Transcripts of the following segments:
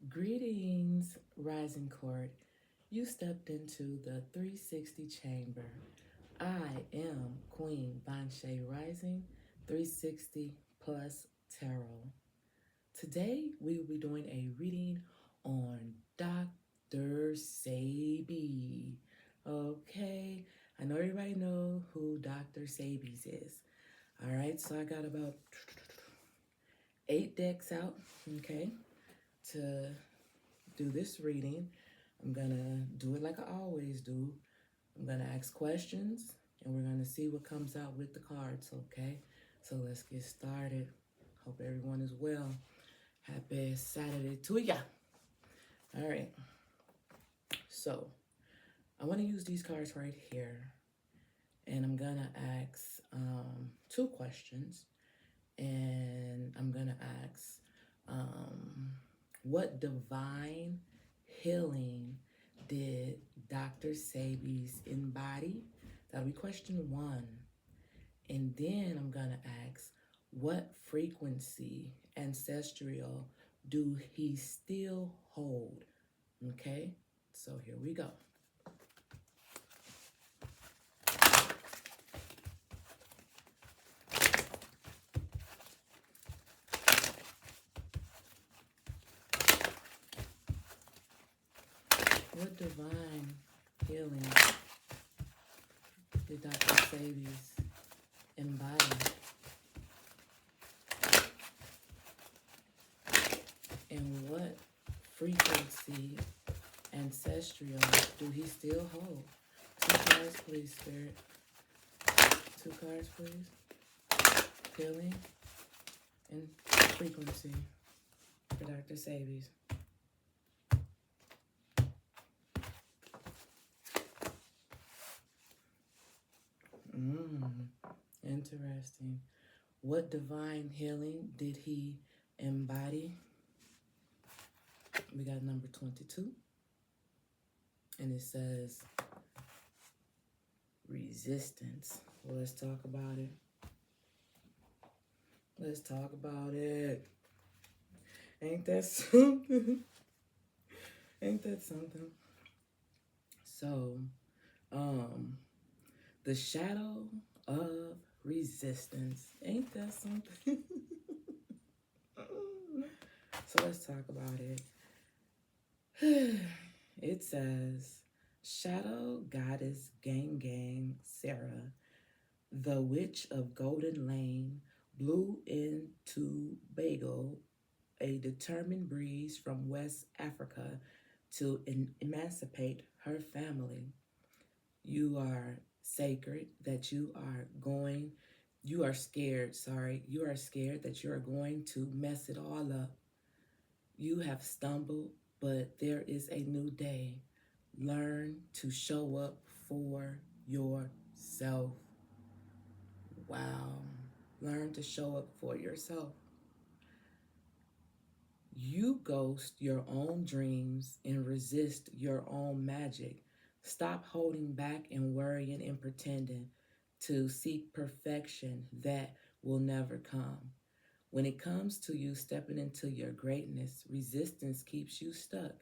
Greetings, Rising Court. You stepped into the 360 chamber. I am Queen VonShay Rising, 360 plus tarot. Today we will be doing a reading on Dr. Sebi. Okay, I know everybody know who Dr. Sebi's is. All right, so I got about 8 decks out, okay, to do this reading. I'm gonna do it like I always do. I'm gonna ask questions and we're gonna see what comes out with the cards, okay? So let's get started. Hope everyone is well. Happy Saturday to ya. All right. So I want to use these cards right here, and I'm gonna ask two questions, and I'm gonna ask what divine healing did Dr. Sebi's embody? That'll be question one. And then I'm going to ask, what frequency ancestral do he still hold? Okay, so here we go. What divine healing did Dr. Sebi's embody? And what frequency ancestral do he still hold? Two cards, please, Spirit. Two cards, please. Healing and frequency for Dr. Sebi's. Interesting. What divine healing did he embody? We got number 22. And it says resistance. Well, let's talk about it. Let's talk about it. Ain't that something? Ain't that something? So, the shadow of resistance. Ain't that something? So let's talk about it. It says, Shadow Goddess Gang Sarah, the Witch of Golden Lane, blew into Bagel, a determined breeze from West Africa to emancipate her family. You are sacred that you are scared that you are going to mess it all up. You have stumbled, but there is a new day. Learn to show up for yourself. Wow. Learn to show up for yourself. You ghost your own dreams and resist your own magic. Stop holding back and worrying and pretending to seek perfection that will never come. When it comes to you stepping into your greatness, resistance keeps you stuck.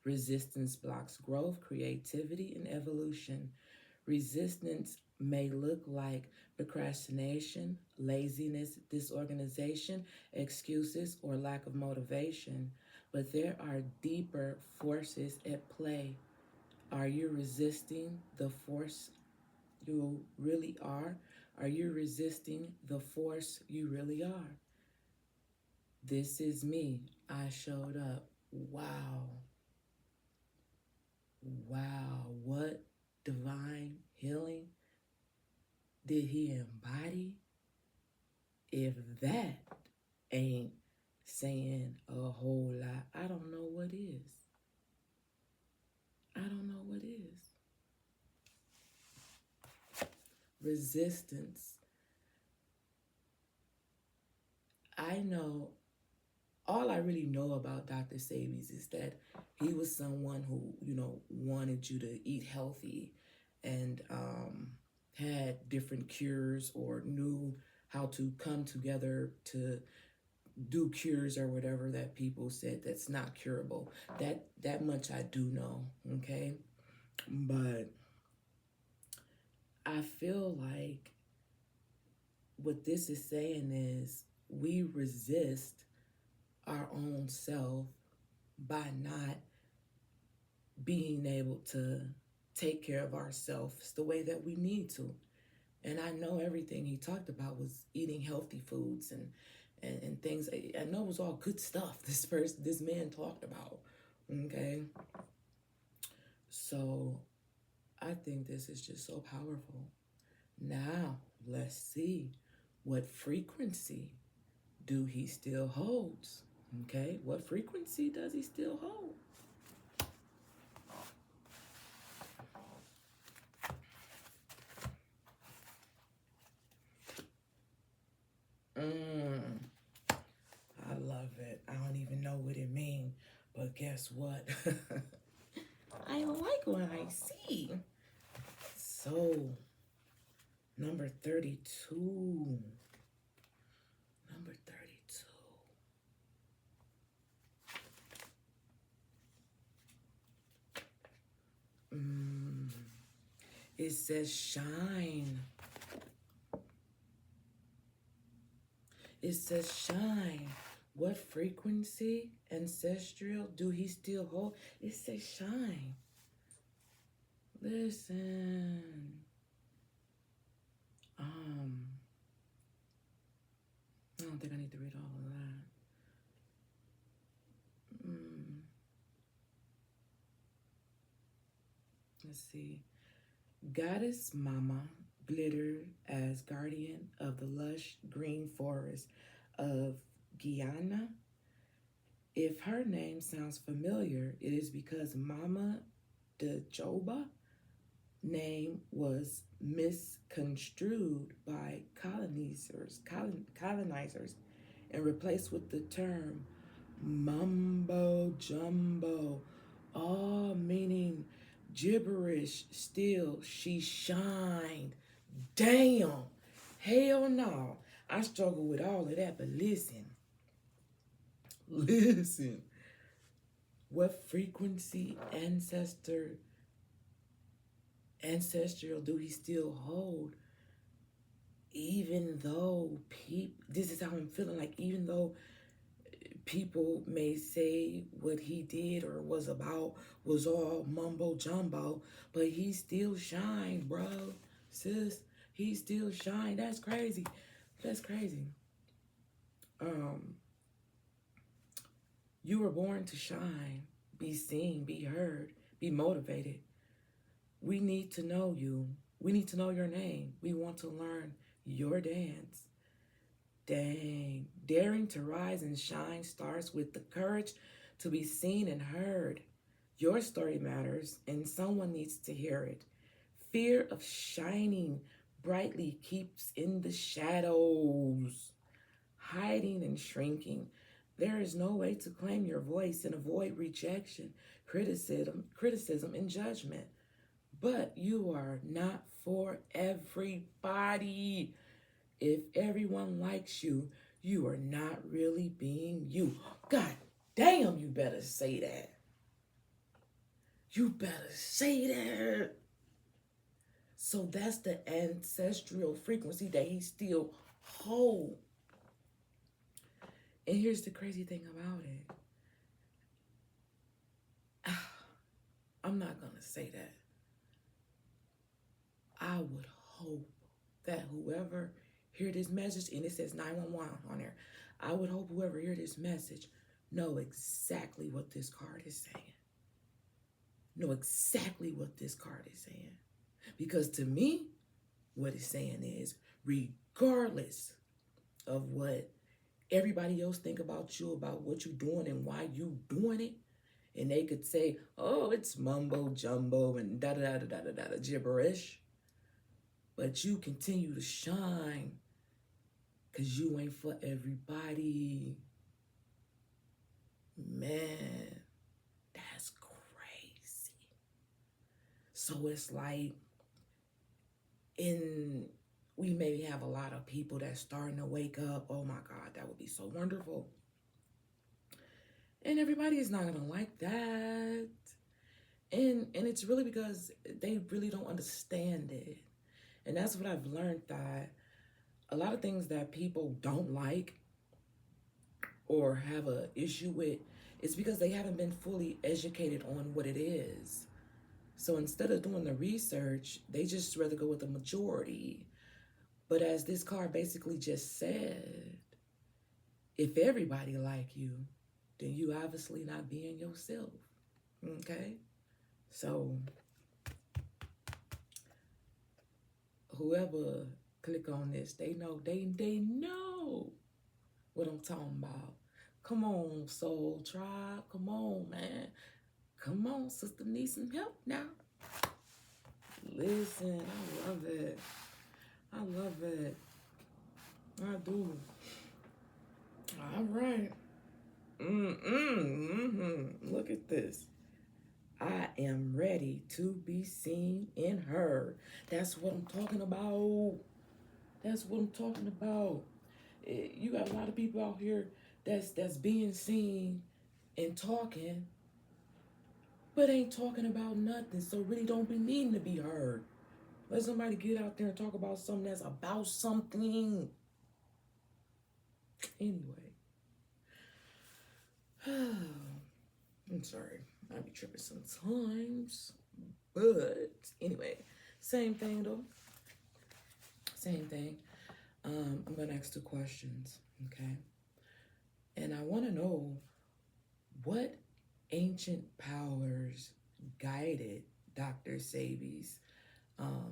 Resistance blocks growth, creativity, and evolution. Resistance may look like procrastination, laziness, disorganization, excuses, or lack of motivation, but there are deeper forces at play. Are you resisting the force you really are? Are you resisting the force you really are? This is me. I showed up. Wow. Wow. What divine healing did he embody? If that ain't saying a whole lot, I don't know what is. I don't know what is. Resistance. I know, all I really know about Dr. Sebi's is that he was someone who, wanted you to eat healthy and had different cures or knew how to come together to do cures or whatever that people said that's not curable. That much I do know, okay? But I feel like what this is saying is we resist our own self by not being able to take care of ourselves the way that we need to. And I know everything he talked about was eating healthy foods and things. I know it was all good stuff this man talked about. Okay. So I think this is just so powerful. Now let's see what frequency do he still holds. Okay, what frequency does he still hold? I love it. I don't even know what it means, but guess what? I like what I see. So, number 32. Number 32. It says shine. It says shine. What frequency, ancestral, do he still hold? It says shine. Listen. I don't think I need to read all of that. Let's see. Goddess Mama glittered as guardian of the lush green forest of Guyana. If her name sounds familiar, it is because Mama de Joba name was misconstrued by colonizers and replaced with the term mumbo jumbo, all meaning gibberish. Still she shined. Damn. Hell no. I struggle with all of that, but listen. What frequency ancestral do he still hold? Even though this is how I'm feeling, like even though people may say what he did or was about was all mumbo jumbo, but he still shined, bro. Sis, he still shined. That's crazy. That's crazy. You were born to shine, be seen, be heard, be motivated. We need to know you. We need to know your name. We want to learn your dance. Dang. Daring to rise and shine starts with the courage to be seen and heard. Your story matters, and someone needs to hear it. Fear of shining brightly keeps in the shadows, hiding and shrinking. There is no way to claim your voice and avoid rejection, criticism, and judgment. But you are not for everybody. If everyone likes you, you are not really being you. God damn, you better say that. You better say that. So that's the ancestral frequency that he still holds. And here's the crazy thing about it. I'm not going to say that. I would hope that whoever hear this message, and it says 911 on there, I would hope whoever hear this message know exactly what this card is saying. Know exactly what this card is saying. Because to me, what it's saying is, regardless of what everybody else think about you, about what you're doing and why you doing it, and they could say, oh, it's mumbo jumbo and da-da-da-da-da-da gibberish, but you continue to shine because you ain't for everybody. Man, that's crazy. So it's like in We maybe have a lot of people that's starting to wake up. Oh my God, that would be so wonderful. And everybody is not going to like that. And it's really because they really don't understand it. And that's what I've learned, that a lot of things that people don't like or have a issue with, it's because they haven't been fully educated on what it is. So instead of doing the research, they just rather go with the majority. But as this card basically just said, if everybody like you, then you obviously not being yourself. Okay? So whoever click on this, they know what I'm talking about. Come on, soul tribe. Come on, man. Come on, sister, need some help now. Listen, I love it. I love it. I do. All right. Look at this. I am ready to be seen and heard. That's what I'm talking about. That's what I'm talking about. You got a lot of people out here that's being seen and talking, but ain't talking about nothing. So really don't be needing to be heard. Let somebody get out there and talk about something that's about something. Anyway. I'm sorry. I be tripping sometimes. But anyway, same thing though. Same thing. I'm gonna ask 2 questions, okay? And I wanna know what ancient powers guided Dr. Sebi's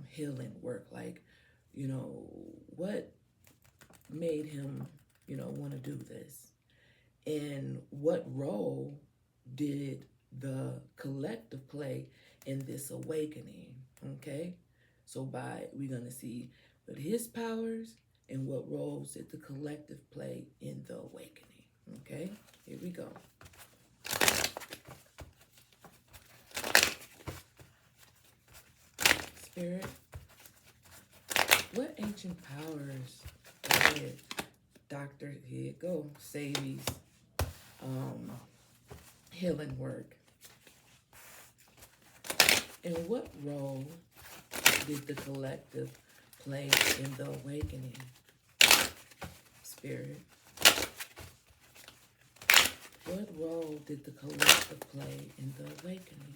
healing work. Like, what made him, want to do this? And what role did the collective play in this awakening? Okay, so we're gonna see what his powers and what roles did the collective play in the awakening. Okay, here we go. Spirit, what ancient powers did Dr. Here go Sebi's healing work? And what role did the collective play in the awakening? Spirit, what role did the collective play in the awakening?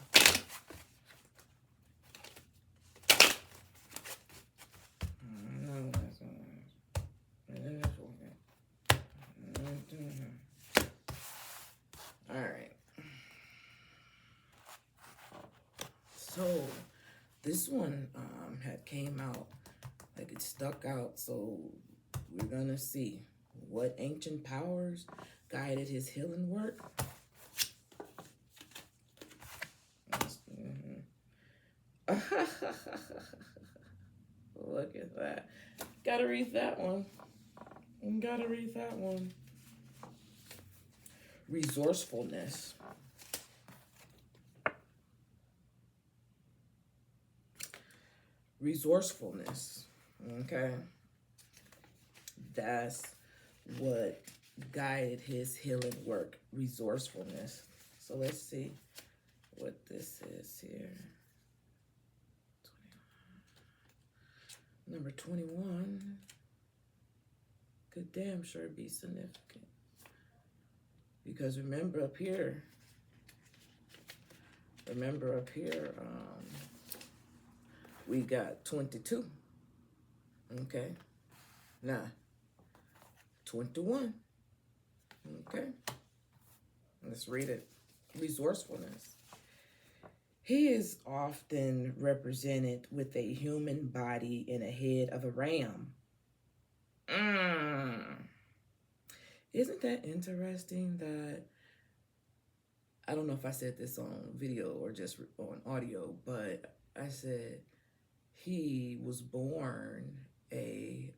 All right. So this one had came out, like it stuck out. So we're gonna see what ancient powers guided his healing work. Look at that. Gotta read that one. Gotta read that one. Resourcefulness. Resourcefulness. Okay. That's what guided his healing work. Resourcefulness. So let's see what this is here. Number 21 could damn sure be significant. Because remember up here, we got 22. Okay. Now, 21. Okay. Let's read it. Resourcefulness. He is often represented with a human body and a head of a ram. Isn't that interesting that, I don't know if I said this on video or just on audio, but I said he was born a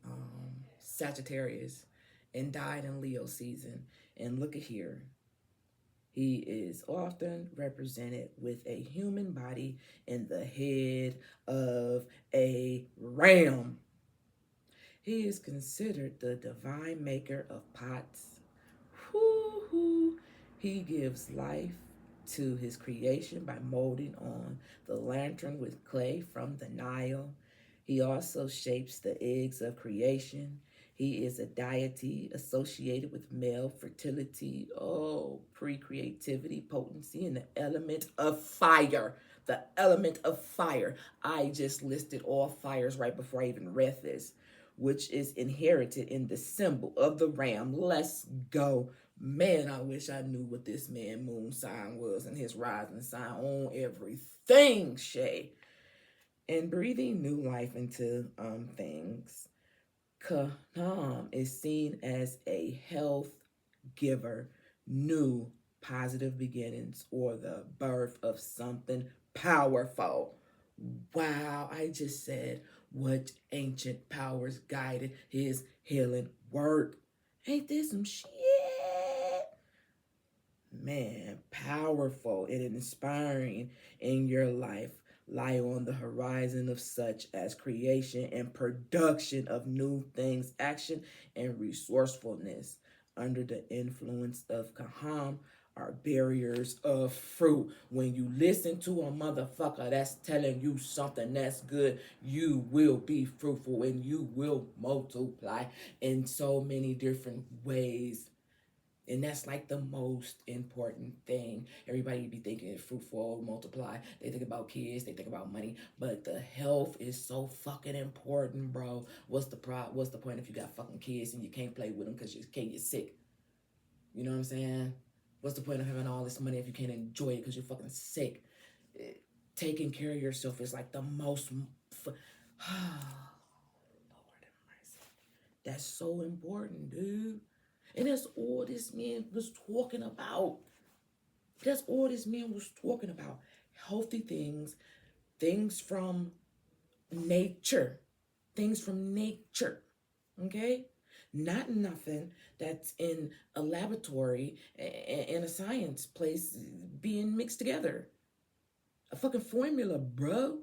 Sagittarius and died in Leo season. And look at here. He is often represented with a human body and the head of a ram. He is considered the divine maker of pots. Whoo-hoo. He gives life to his creation by molding on the lantern with clay from the Nile. He also shapes the eggs of creation. He is a deity associated with male fertility, pre-creativity, potency, and the element of fire. The element of fire. I just listed all fires right before I even read this, which is inherited in the symbol of the ram. Let's go. Man, I wish I knew what this man moon sign was and his rising sign on everything, Shay. And breathing new life into things. Kaham is seen as a health giver, new positive beginnings, or the birth of something powerful. Wow, I just said what ancient powers guided his healing work. Ain't this some shit? Man, powerful and inspiring in your life lie on the horizon of such as creation and production of new things, action and resourcefulness. Under the influence of Kaham are barriers of fruit. When you listen to a motherfucker that's telling you something that's good, you will be fruitful and you will multiply in so many different ways. And that's like the most important thing. Everybody be thinking fruitful, multiply. They think about kids, they think about money, but the health is so fucking important, bro. What's the point if you got fucking kids and you can't play with them because you're sick? You know what I'm saying? What's the point of having all this money if you can't enjoy it because you're fucking sick? Taking care of yourself is like the most... Lord have mercy. That's so important, dude. And that's all this man was talking about. That's all this man was talking about. Healthy things, things from nature. Things from nature. Okay? Not nothing that's in a laboratory and a science place being mixed together. A fucking formula, bro.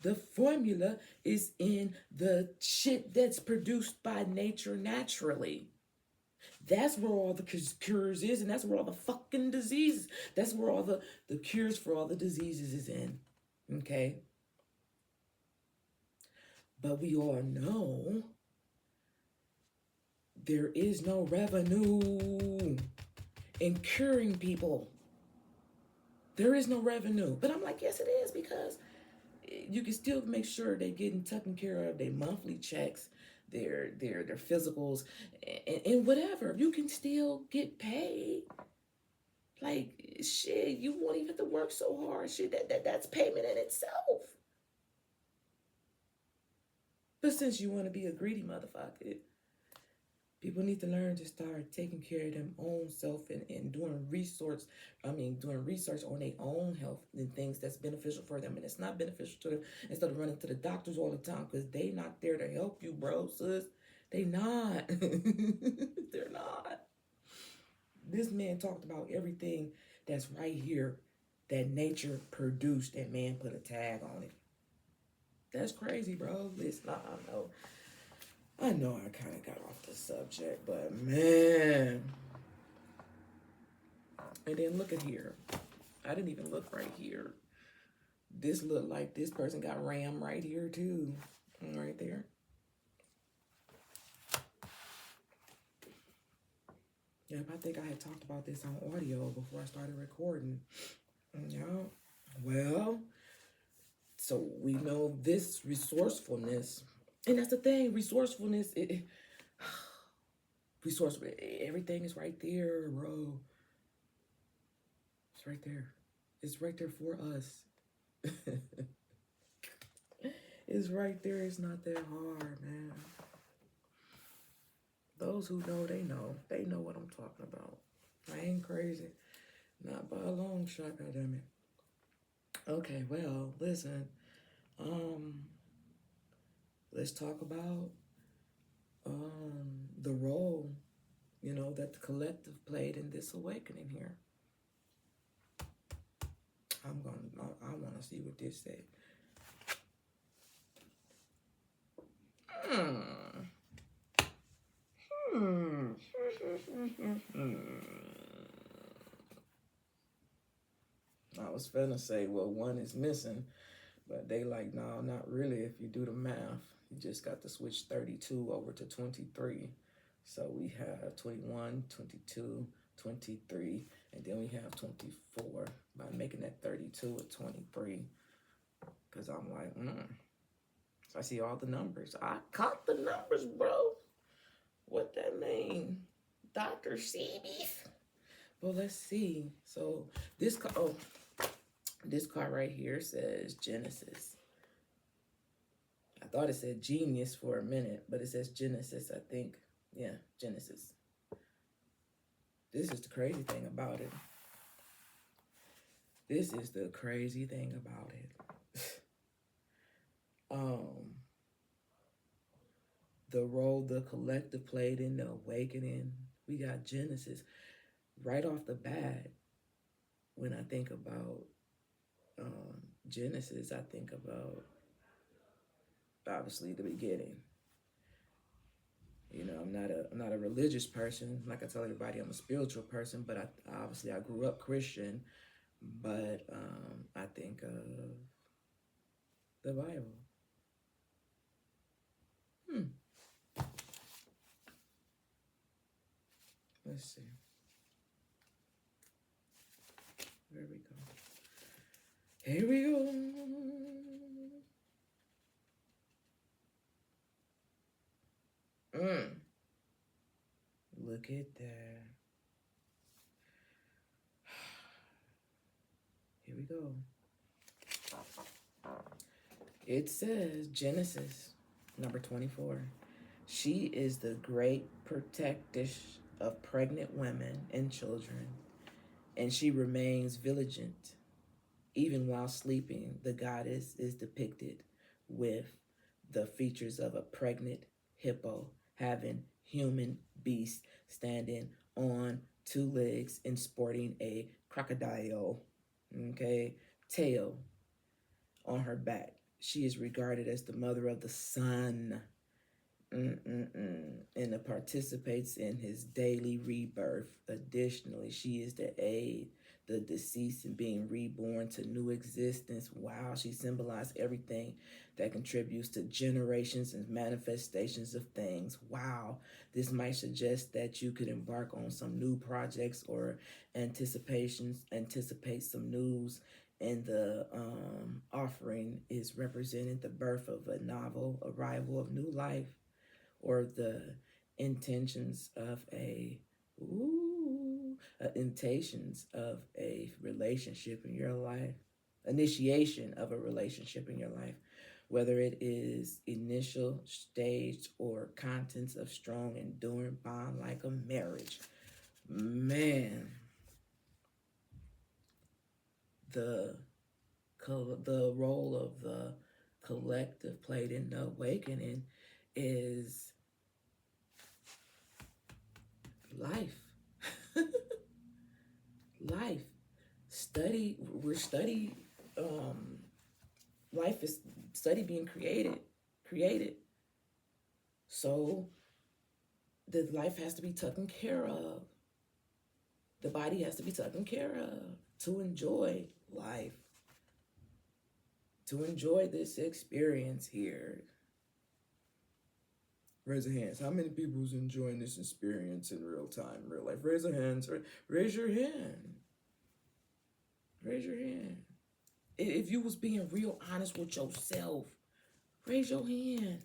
The formula is in the shit that's produced by nature naturally. That's where all the cures is, and that's where all the fucking diseases, that's where all the cures for all the diseases is in. Okay? But we all know there is no revenue in curing people. There is no revenue. But I'm like, yes, it is, because you can still make sure they're getting taken care of, their monthly checks, their physicals, and whatever. You can still get paid. Like, shit, you won't even have to work so hard. Shit, that's payment in itself. But since you want to be a greedy motherfucker, people need to learn to start taking care of their own self and doing research on their own health and things that's beneficial for them. And it's not beneficial to them instead of running to the doctors all the time, because they not there to help you, bro, sis. They not. They're not. This man talked about everything that's right here that nature produced, and man put a tag on it. That's crazy, bro. Listen, I know I kind of got off the subject, but man. And then look at here. I didn't even look right here. This looked like this person got ram right here too. Right there. Yep, I think I had talked about this on audio before I started recording. Yeah. Well, so we know this resourcefulness. And that's the thing, resourcefulness, everything is right there, bro. It's right there. It's right there for us. It's right there. It's not that hard, man. Those who know, they know. They know what I'm talking about. I ain't crazy. Not by a long shot, goddammit. Okay, well, listen. Let's talk about the role, that the collective played in this awakening here. I want to see what this said. I was finna say, well, one is missing, but they like, no, not really. If you do the math, you just got to switch 32 over to 23. So we have 21, 22, 23, and then we have 24 by making that 32 at 23. Because I'm like, So I see all the numbers. I caught the numbers, bro. What that mean? Dr. Sebi. Well, let's see. So this card right here says Genesis. I thought it said genius for a minute, but it says Genesis, I think. Yeah, Genesis. This is the crazy thing about it. This is the crazy thing about it. The role the collective played in the awakening. We got Genesis. Right off the bat, when I think about Genesis, I think about obviously the beginning. You know, I'm not a religious person. Like I tell everybody, I'm a spiritual person, but I grew up Christian. But I think of the Bible. Let's see. There we go. Here we go. Look at that. Here we go. It says Genesis, number 24. She is the great protectress of pregnant women and children, and she remains vigilant. Even while sleeping, the goddess is depicted with the features of a pregnant hippo having human beast standing on two legs and sporting a crocodile, tail on her back. She is regarded as the mother of the sun, and participates in his daily rebirth. Additionally, she is to aid the deceased in being reborn to new existence. Wow, she symbolized everything that contributes to generations and manifestations of things. Wow, this might suggest that you could embark on some new projects or anticipate some news. And the offering is representing the birth of a novel arrival of new life, or the intentions of intentions of a relationship in your life, initiation of a relationship in your life, whether it is initial stage or contents of strong enduring bond like a marriage. Man, the role of the collective played in the awakening is life. Life. Life is study being created. So the life has to be taken care of. The body has to be taken care of to enjoy life, to enjoy this experience here. Raise your hands. How many people is enjoying this experience in real time, real life? Raise your hands. Raise your hand. Raise your hand. If you was being real honest with yourself, raise your hand.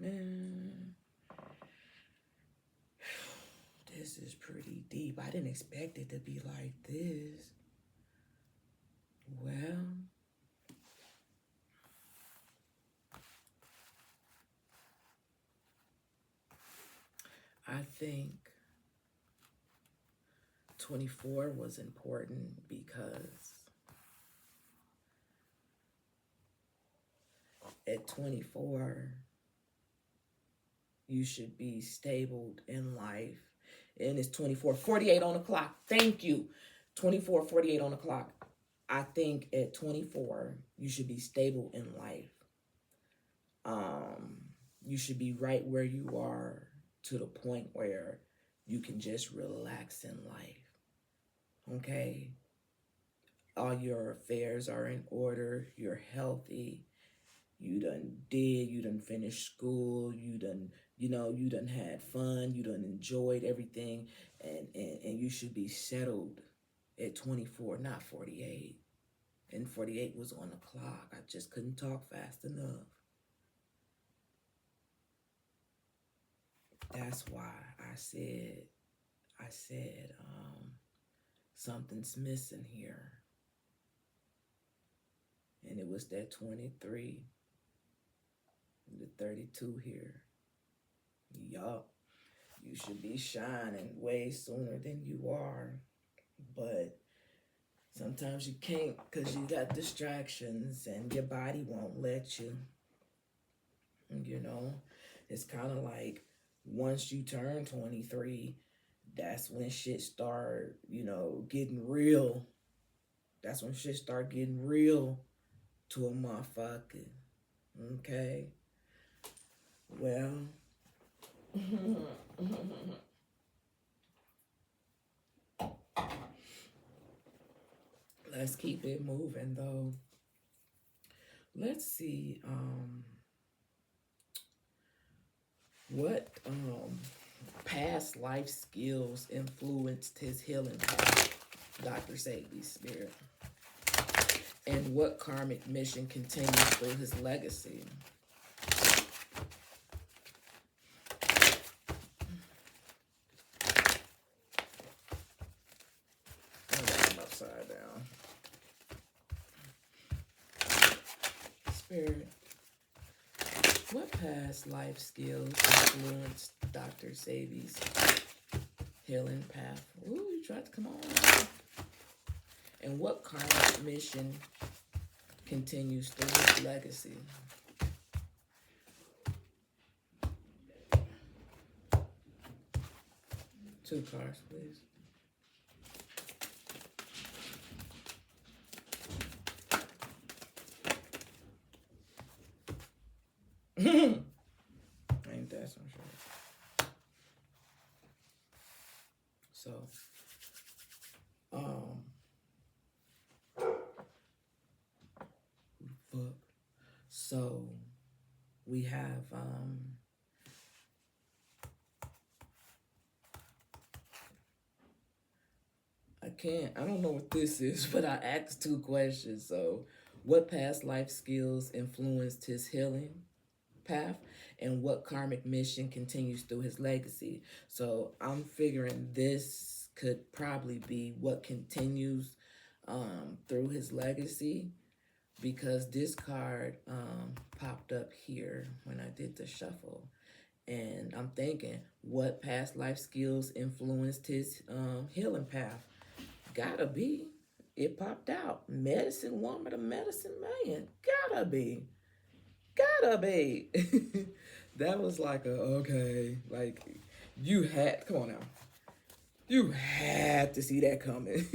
Man, this is pretty deep. I didn't expect it to be like this. Well, I think 24 was important because at 24, you should be stable in life. And it's 24:48 on the clock. Thank you. 24:48 on the clock. I think at 24, you should be stable in life. You should be right where you are to the point where you can just relax in life. Okay? All your affairs are in order. You're healthy. You done finished school. You done had fun. You done enjoyed everything. And you should be settled at 24, not 48. And 48 was on the clock. I just couldn't talk fast enough. That's why I said, something's missing here. And it was that 23, the 32 here. Yup, you should be shining way sooner than you are. But sometimes you can't because you got distractions and your body won't let you. You know, it's kind of like once you turn 23, that's when shit start, getting real. That's when shit start getting real to a motherfucker. Okay? Well, let's keep it moving though. Let's see what past life skills influenced his healing path, Dr. Sebi's spirit. And what karmic mission continues through his legacy. I got him upside down. Spirit, what past life skills influenced Dr. Sebi's healing path? Ooh, you tried to come on. And what karmic mission continues through his legacy? Two cards, please. Ain't that some shit? So, fuck. So, we have, I don't know what this is, but I asked two questions. So, what past life skills influenced his healing path, and what karmic mission continues through his legacy? So, I'm figuring this could probably be what continues through his legacy, because this card popped up here when I did the shuffle. And I'm thinking, what past life skills influenced his healing path? Gotta be. It popped out. Medicine woman to medicine man. Gotta be. Gotta be. That was like okay. Like, you had, come on now. You had to see that coming.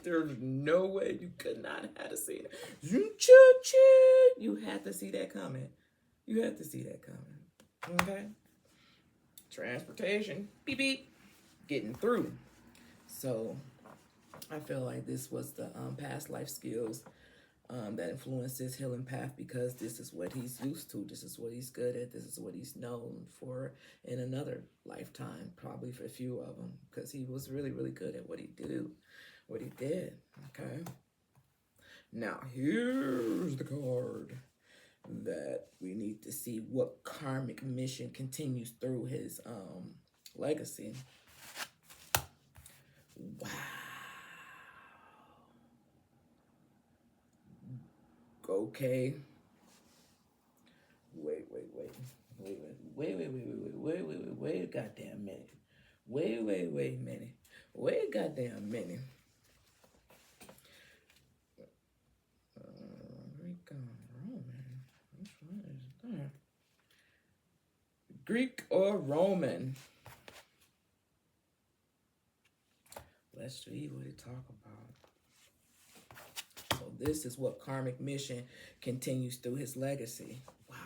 There's no way you could not have to see it. You had to see that coming. You had to see that coming. Okay? Transportation. Beep, beep. Getting through. So, I feel like this was the past life skills that influenced his healing path, because this is what he's used to. This is what he's good at. This is what he's known for in another lifetime, probably for a few of them, because he was really, really good at what he did. Okay. Now, here's the card that we need to see what karmic mission continues through his legacy. Wow. Okay. Wait a goddamn minute. Wait a minute. Wait a goddamn minute. Greek or Roman? Which one is that? Greek or Roman? Let's see what they talk about. So this is what karmic mission continues through his legacy. Wow.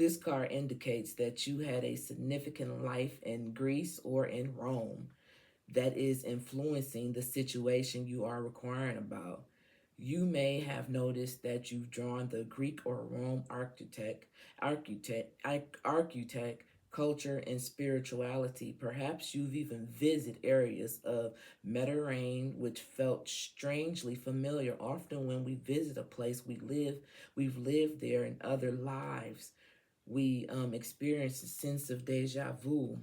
This card indicates that you had a significant life in Greece or in Rome that is influencing the situation you are inquiring about. You may have noticed that you've drawn the Greek or Rome archetype, culture, and spirituality. Perhaps you've even visited areas of Mediterranean which felt strangely familiar. Often when we visit a place we've lived there in other lives. We experience a sense of deja vu.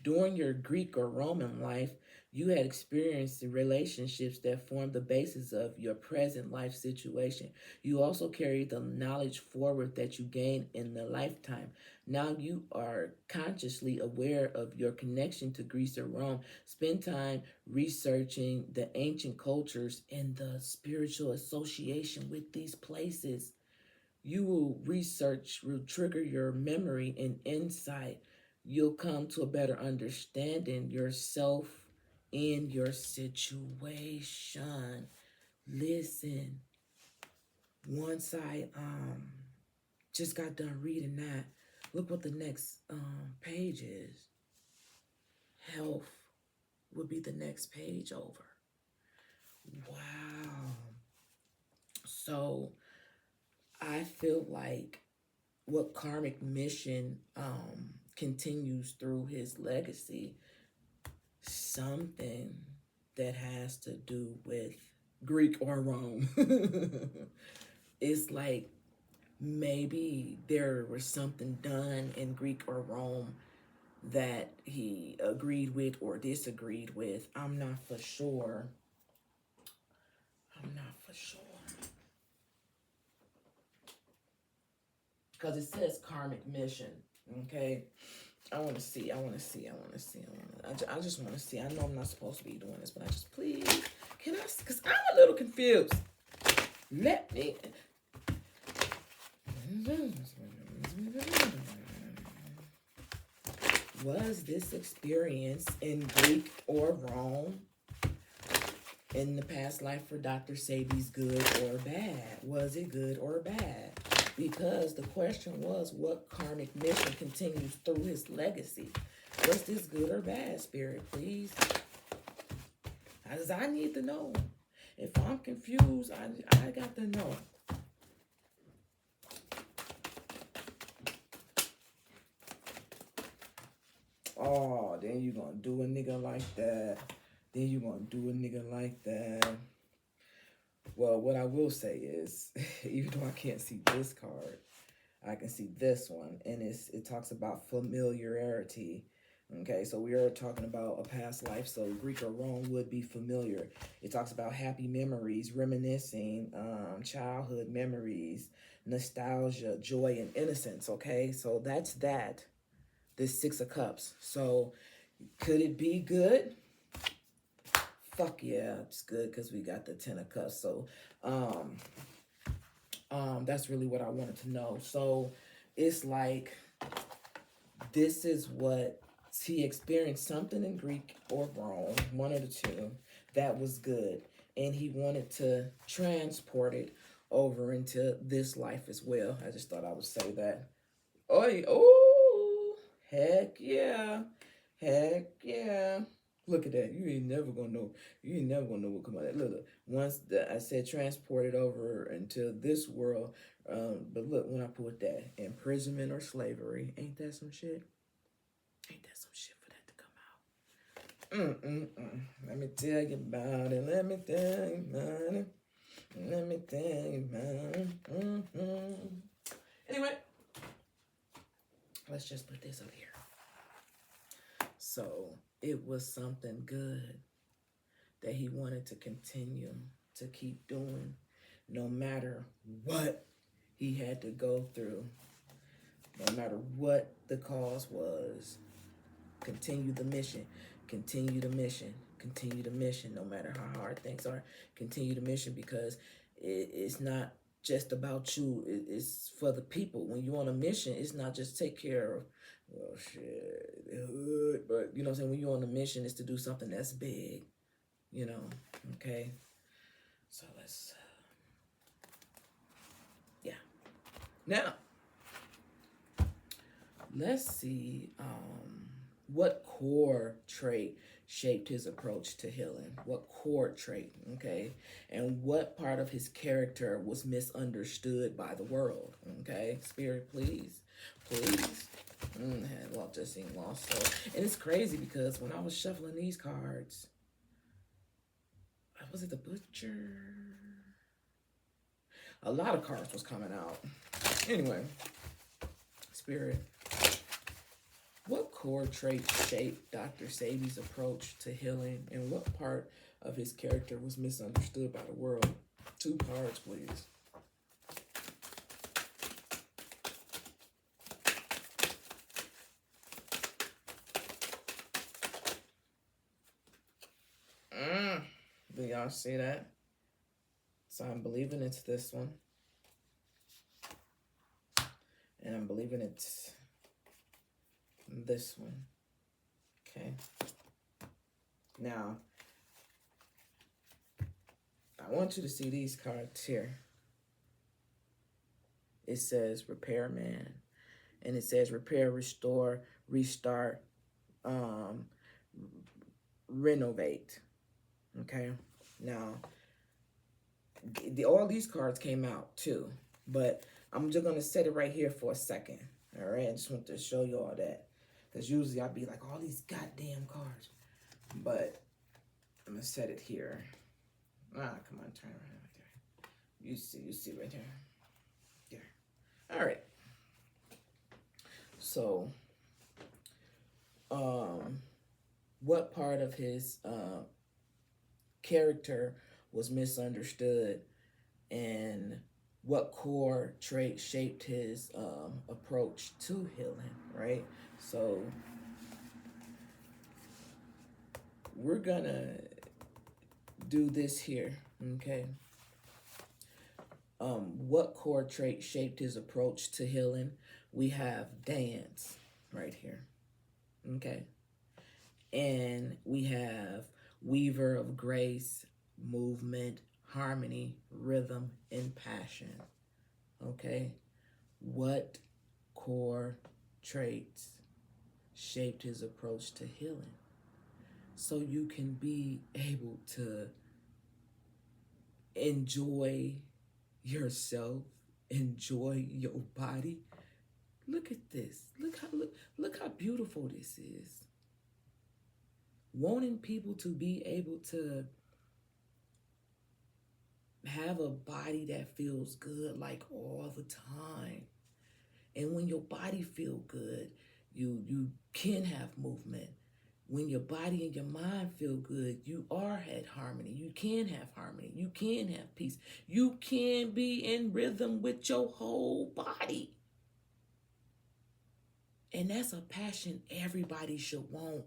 During your Greek or Roman life, you had experienced the relationships that formed the basis of your present life situation. You also carried the knowledge forward that you gained in the lifetime. Now you are consciously aware of your connection to Greece or Rome. Spend time researching the ancient cultures and the spiritual association with these places. You will trigger your memory and insight. You'll come to a better understanding yourself in your situation. Listen, once I just got done reading that, look what the next page is. Health would be the next page over. Wow. So I feel like what karmic mission continues through his legacy, something that has to do with Greek or Rome. It's like maybe there was something done in Greek or Rome that he agreed with or disagreed with. I'm not for sure. Because it says karmic mission, okay? I want to see. I just want to see. I know I'm not supposed to be doing this, but I just, please, can I, because I'm a little confused. Let me. Was this experience in Greek or Rome in the past life for Dr. Sebi's good or bad? Was it good or bad? Because the question was, what karmic mission continues through his legacy? Was this good or bad, Spirit, please? Because I need to know. If I'm confused, I got to know. Oh, then you're going to do a nigga like that. Well, what I will say is, even though I can't see this card, I can see this one, and it talks about familiarity. Okay, so we are talking about a past life, so Greek or Rome would be familiar. It talks about happy memories, reminiscing, childhood memories, nostalgia, joy, and innocence. Okay, so that's that. This Six of Cups. So could it be good? Fuck yeah, it's good because we got the Ten of Cups. So that's really what I wanted to know. So it's like, this is what he experienced, something in Greek or Rome, one of the two, that was good. And he wanted to transport it over into this life as well. I just thought I would say that. Oh, heck yeah. Heck yeah. Look at that. You ain't never gonna know. You ain't never gonna know what come out of that. Look. Once I said transported over into this world, but look, when I put that, imprisonment or slavery, ain't that some shit? Ain't that some shit for that to come out? Let me tell you about it. Let me tell you about it. Anyway, let's just put this up here. So it was something good that he wanted to continue to keep doing, no matter what he had to go through, no matter what the cause was. Continue the mission, continue the mission, continue the mission, no matter how hard things are. Continue the mission, because it's not just about you, it's for the people. When you're on a mission, it's not just take care of, well, shit, the hood, but you know what I'm saying? When you're on a mission, it's to do something that's big, you know, okay? So let's, yeah. Now, let's see what core trait shaped his approach to healing. What core trait, okay? And what part of his character was misunderstood by the world, okay? Spirit, please, please. Had lost, just seen lost soul. And it's crazy because when I was shuffling these cards, was it the Butcher? A lot of cards was coming out. Anyway, Spirit, what core trait shaped Dr. Sebi's approach to healing, and what part of his character was misunderstood by the world? 2 cards, please. Do y'all see that? So I'm believing it's this one. And I'm believing it's this one. Okay. Now, I want you to see these cards here. It says repairman. And it says repair, restore, restart, renovate. Okay. Now, all these cards came out too. But I'm just going to set it right here for a second. All right. I just want to show you all that. Because usually I'll be like, all these goddamn cards. But I'm going to set it here. Come on, turn around right there. You see right there. There. All right. So, what part of his character was misunderstood, and what core trait shaped his approach to healing, right? So we're gonna do this here, okay? What core trait shaped his approach to healing? We have dance right here, okay? And we have weaver of grace, movement, harmony, rhythm, and passion, okay? What core traits shaped his approach to healing? So you can be able to enjoy yourself, enjoy your body. Look at this. Look how beautiful this is. Wanting people to be able to have a body that feels good like all the time. And when your body feel good, you can have movement. When your body and your mind feel good, you are at harmony. You can have harmony. You can have peace. You can be in rhythm with your whole body. And that's a passion everybody should want.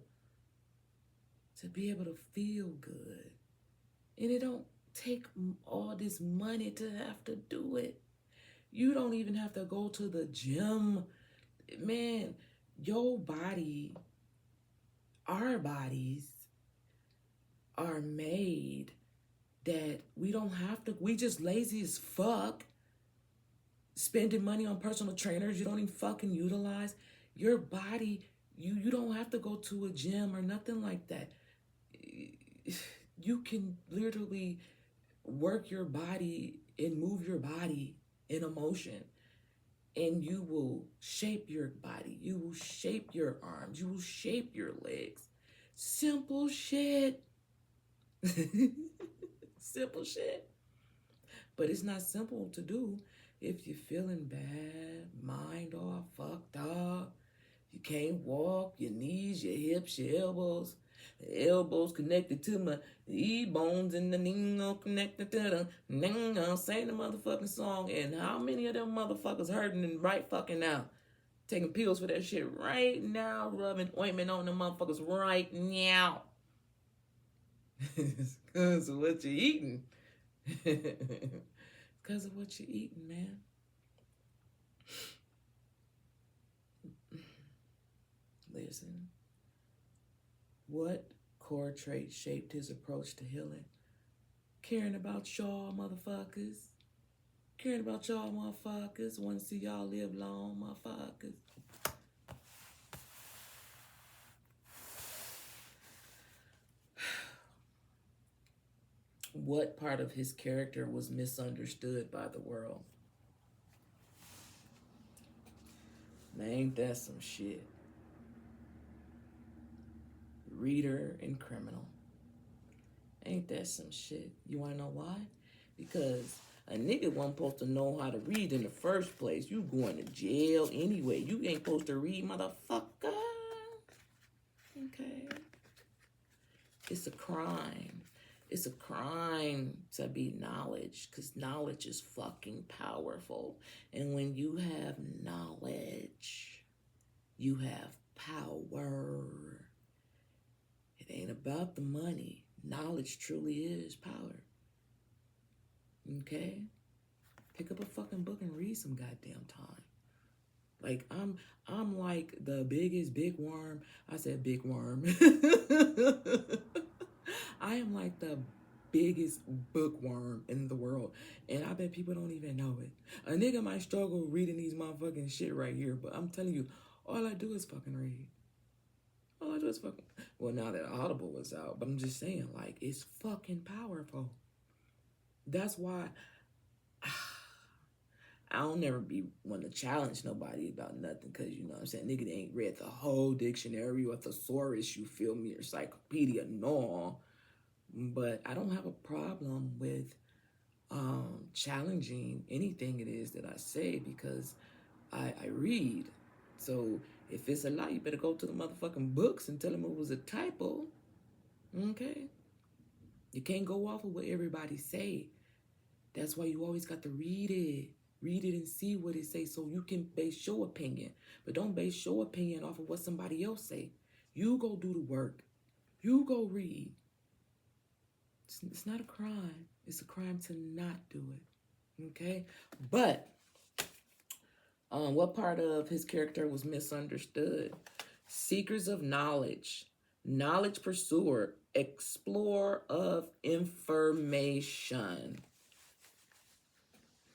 To be able to feel good. And it don't take all this money to have to do it. You don't even have to go to the gym. Man, your body, our bodies are made that we don't have to, we just lazy as fuck. Spending money on personal trainers you don't even fucking utilize. Your body, you don't have to go to a gym or nothing like that. You can literally work your body and move your body in emotion, and you will shape your body. You will shape your arms. You will shape your legs. Simple shit. Simple shit. But it's not simple to do if you're feeling bad, mind all fucked up. You can't walk, your knees, your hips, your elbows. The elbows connected to my E-bones and the ningo connected to the ningo. Sing the motherfucking song. And how many of them motherfuckers hurting and right fucking now? Taking pills for that shit right now. Rubbing ointment on them motherfuckers right now. It's because of what you're eating. Because of what you're eating, man. Listen. What core trait shaped his approach to healing? Caring about y'all motherfuckers. Caring about y'all motherfuckers. Want to see y'all live long, motherfuckers. What part of his character was misunderstood by the world? Man, ain't that some shit? Reader and criminal. Ain't that some shit? You wanna know why? Because a nigga wasn't supposed to know how to read in the first place. You going to jail anyway. You ain't supposed to read, motherfucker. Okay. It's a crime. It's a crime to be knowledge, because knowledge is fucking powerful. And when you have knowledge, you have power. It ain't about the money. Knowledge truly is power. Okay? Pick up a fucking book and read some goddamn time. Like, I'm like the biggest big worm. I said big worm. I am like the biggest bookworm in the world. And I bet people don't even know it. A nigga might struggle reading these motherfucking shit right here, but I'm telling you, all I do is fucking read. All I do is fucking... Well, now that Audible is out, but I'm just saying, like, it's fucking powerful. That's why I don't never be one to challenge nobody about nothing, because, you know what I'm saying, nigga, they ain't read the whole dictionary or thesaurus, you feel me, or encyclopedia, no. But I don't have a problem with challenging anything it is that I say, because I read. So if it's a lie, you better go to the motherfucking books and tell them it was a typo. Okay? You can't go off of what everybody say. That's why you always got to read it. Read it and see what it say, so you can base your opinion. But don't base your opinion off of what somebody else say. You go do the work. You go read. It's not a crime. It's a crime to not do it. Okay? But what part of his character was misunderstood? Seekers of knowledge, knowledge pursuer, explorer of information,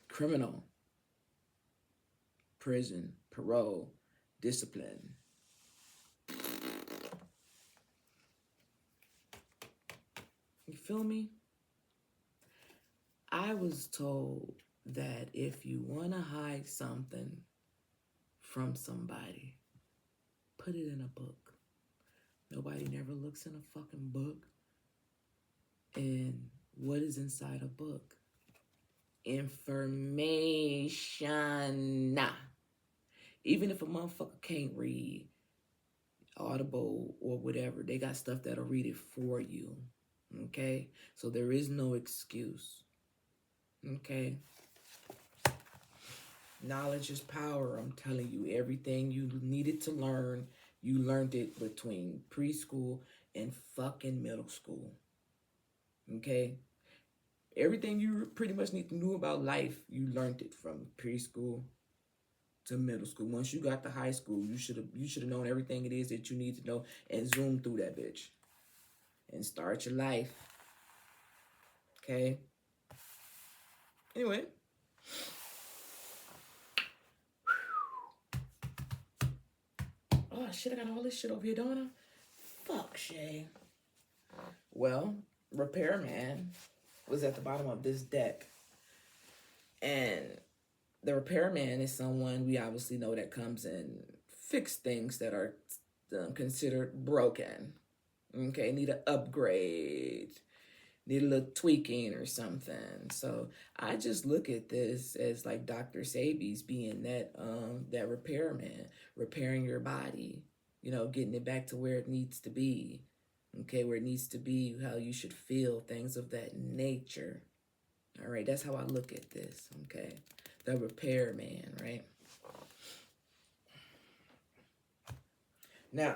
criminal, prison, parole, discipline. You feel me? I was told that if you want to hide something from somebody, put it in a book. Nobody never looks in a fucking book. And what is inside a book? Information. Even if a motherfucker can't read Audible or whatever, they got stuff that'll read it for you. Okay? So there is no excuse. Okay? Knowledge is power. I'm telling you, everything you needed to learn, you learned it between preschool and fucking middle school. Okay? Everything you pretty much need to know about life, you learned it from preschool to middle school. Once you got to high school, you should have known everything it is that you need to know and zoom through that bitch and start your life. Okay? Anyway. Oh, shit, I got all this shit over here, don't I? Fuck, Shay. Well, Repairman was at the bottom of this deck. And the Repairman is someone we obviously know that comes and fix things that are considered broken. Okay, need an upgrade. Need a little tweaking or something. So I just look at this as like Dr. Sebi's being that repairman, repairing your body, you know, getting it back to where it needs to be. Okay, where it needs to be, how you should feel, things of that nature. All right, that's how I look at this. Okay, the repairman, right? Now,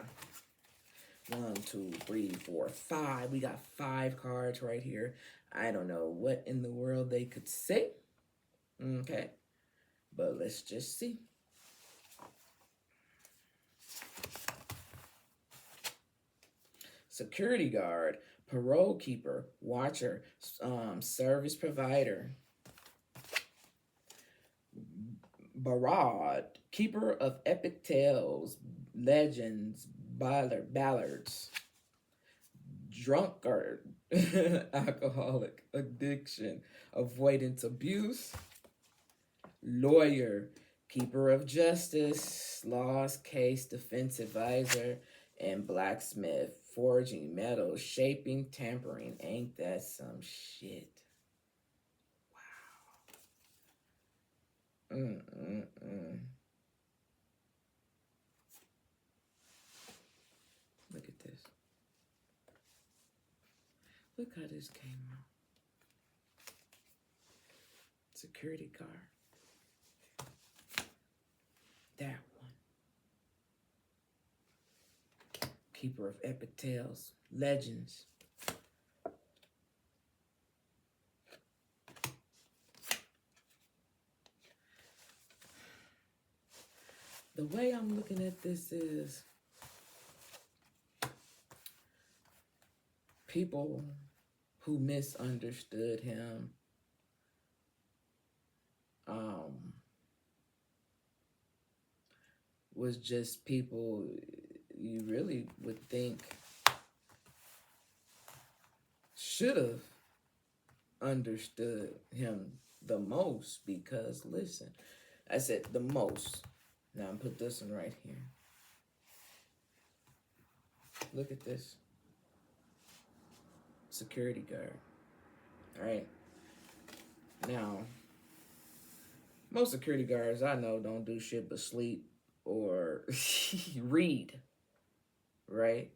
1, 2, 3, 4, 5. We got 5 cards right here. I don't know what in the world they could say. Okay. But let's just see. Security guard, parole keeper, watcher, service provider. Barad, keeper of epic tales, legends, ballads, drunkard, alcoholic, addiction, avoidance, abuse, lawyer, keeper of justice, laws, case, defense advisor, and blacksmith, forging metals, shaping, tampering. Ain't that some shit? Wow. Look at this. Look how this came out. Security guard. That one. Keeper of epic tales, legends. The way I'm looking at this is people who misunderstood him was just people you really would think should have understood him the most, because listen, I said the most. Now I'm put this one right here. Look at this. Security guard. All right. Now, most security guards I know don't do shit but sleep or read, right?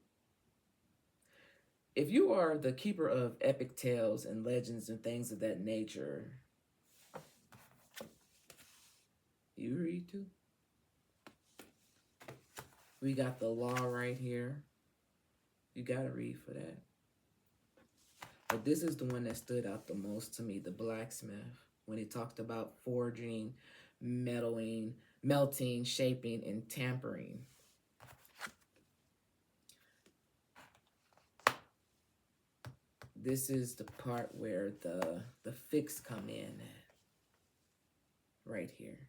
If you are the keeper of epic tales and legends and things of that nature, you read too. We got the law right here. You gotta read for that. But this is the one that stood out the most to me, the blacksmith, when he talked about forging, melting, shaping, and tampering. This is the part where the fix come in at, right here.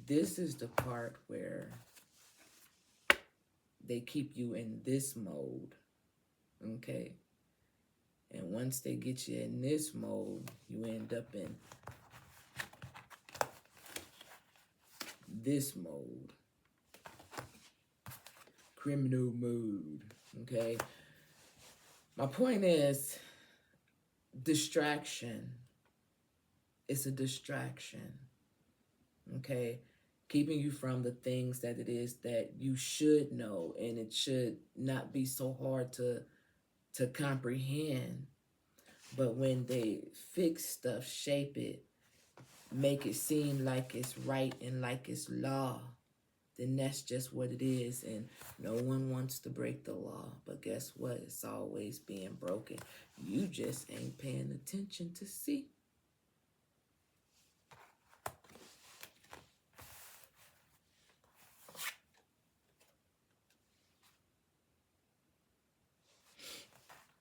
This is the part where they keep you in this mode, okay? And once they get you in this mode, you end up in this mode. Criminal mode, okay? My point is, distraction. It's a distraction, okay? Keeping you from the things that it is that you should know, and it should not be so hard to comprehend. But when they fix stuff, shape it, make it seem like it's right and like it's law, then that's just what it is. And no one wants to break the law. But guess what? It's always being broken. You just ain't paying attention to see.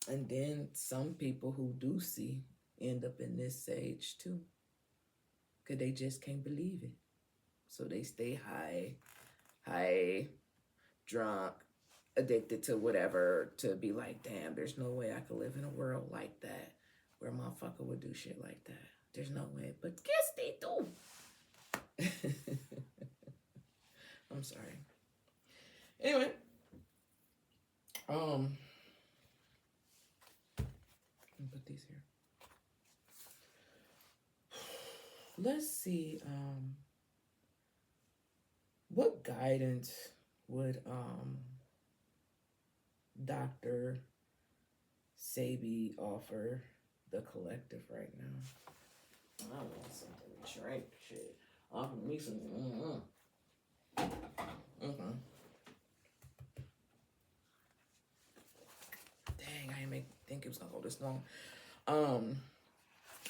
And then some people who do see end up in this stage too, because they just can't believe it. So they stay high, drunk, addicted to whatever, to be like, damn, there's no way I could live in a world like that where a motherfucker would do shit like that. There's no way. But guess they do. I'm sorry. Anyway, put these here. Let's see, what guidance would Dr. Sebi offer the collective right now? I want something to drink. Shit, offer me some. Dang, I didn't think it was gonna go this long.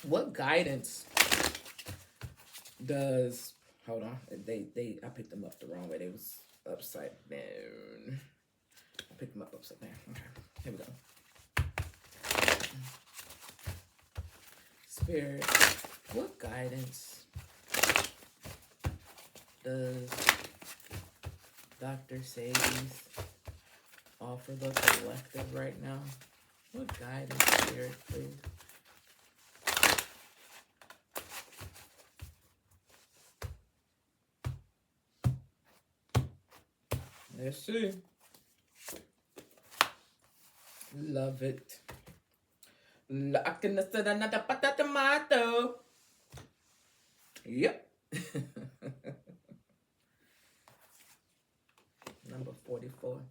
What guidance does, hold on, I picked them up the wrong way. They was upside down. I picked them up upside down. Okay, here we go. Spirit, what guidance Does Dr. Sebi's offer the collective right now? What guidance, Spirit, please? Let's see. Love it. Locking us to another tomato. Yep. Number 44.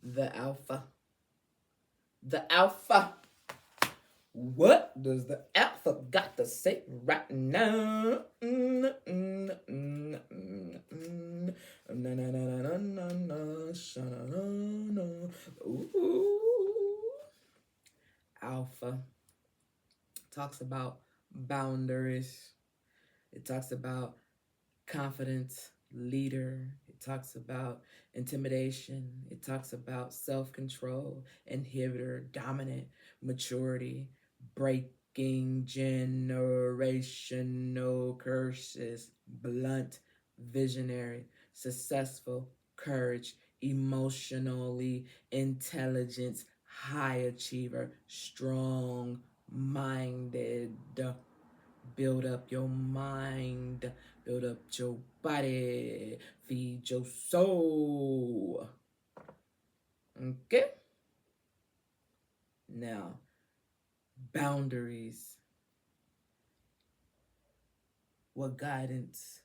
The Alpha. The Alpha. What does the Alpha got to say right now? Ooh. Alpha talks about boundaries. It talks about confidence, leader. It talks about intimidation. It talks about self-control, inhibitor, dominant, maturity, breaking generational curses, blunt, visionary, successful, courage, emotionally intelligence, high achiever, strong minded. Build up your mind, build up your body, feed your soul. Okay? Now, boundaries. What guidance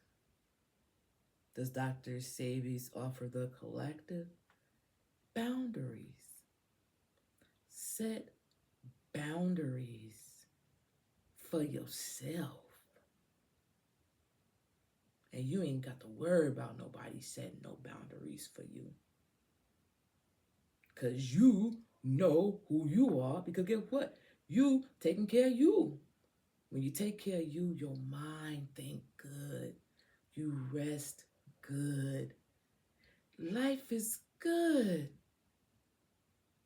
does Dr. Sebi's offer the collective? Boundaries. Set boundaries for yourself. And you ain't got to worry about nobody setting no boundaries for you. Because you know who you are. Because guess what? You taking care of you. When you take care of you, your mind think good. You rest good. Life is good.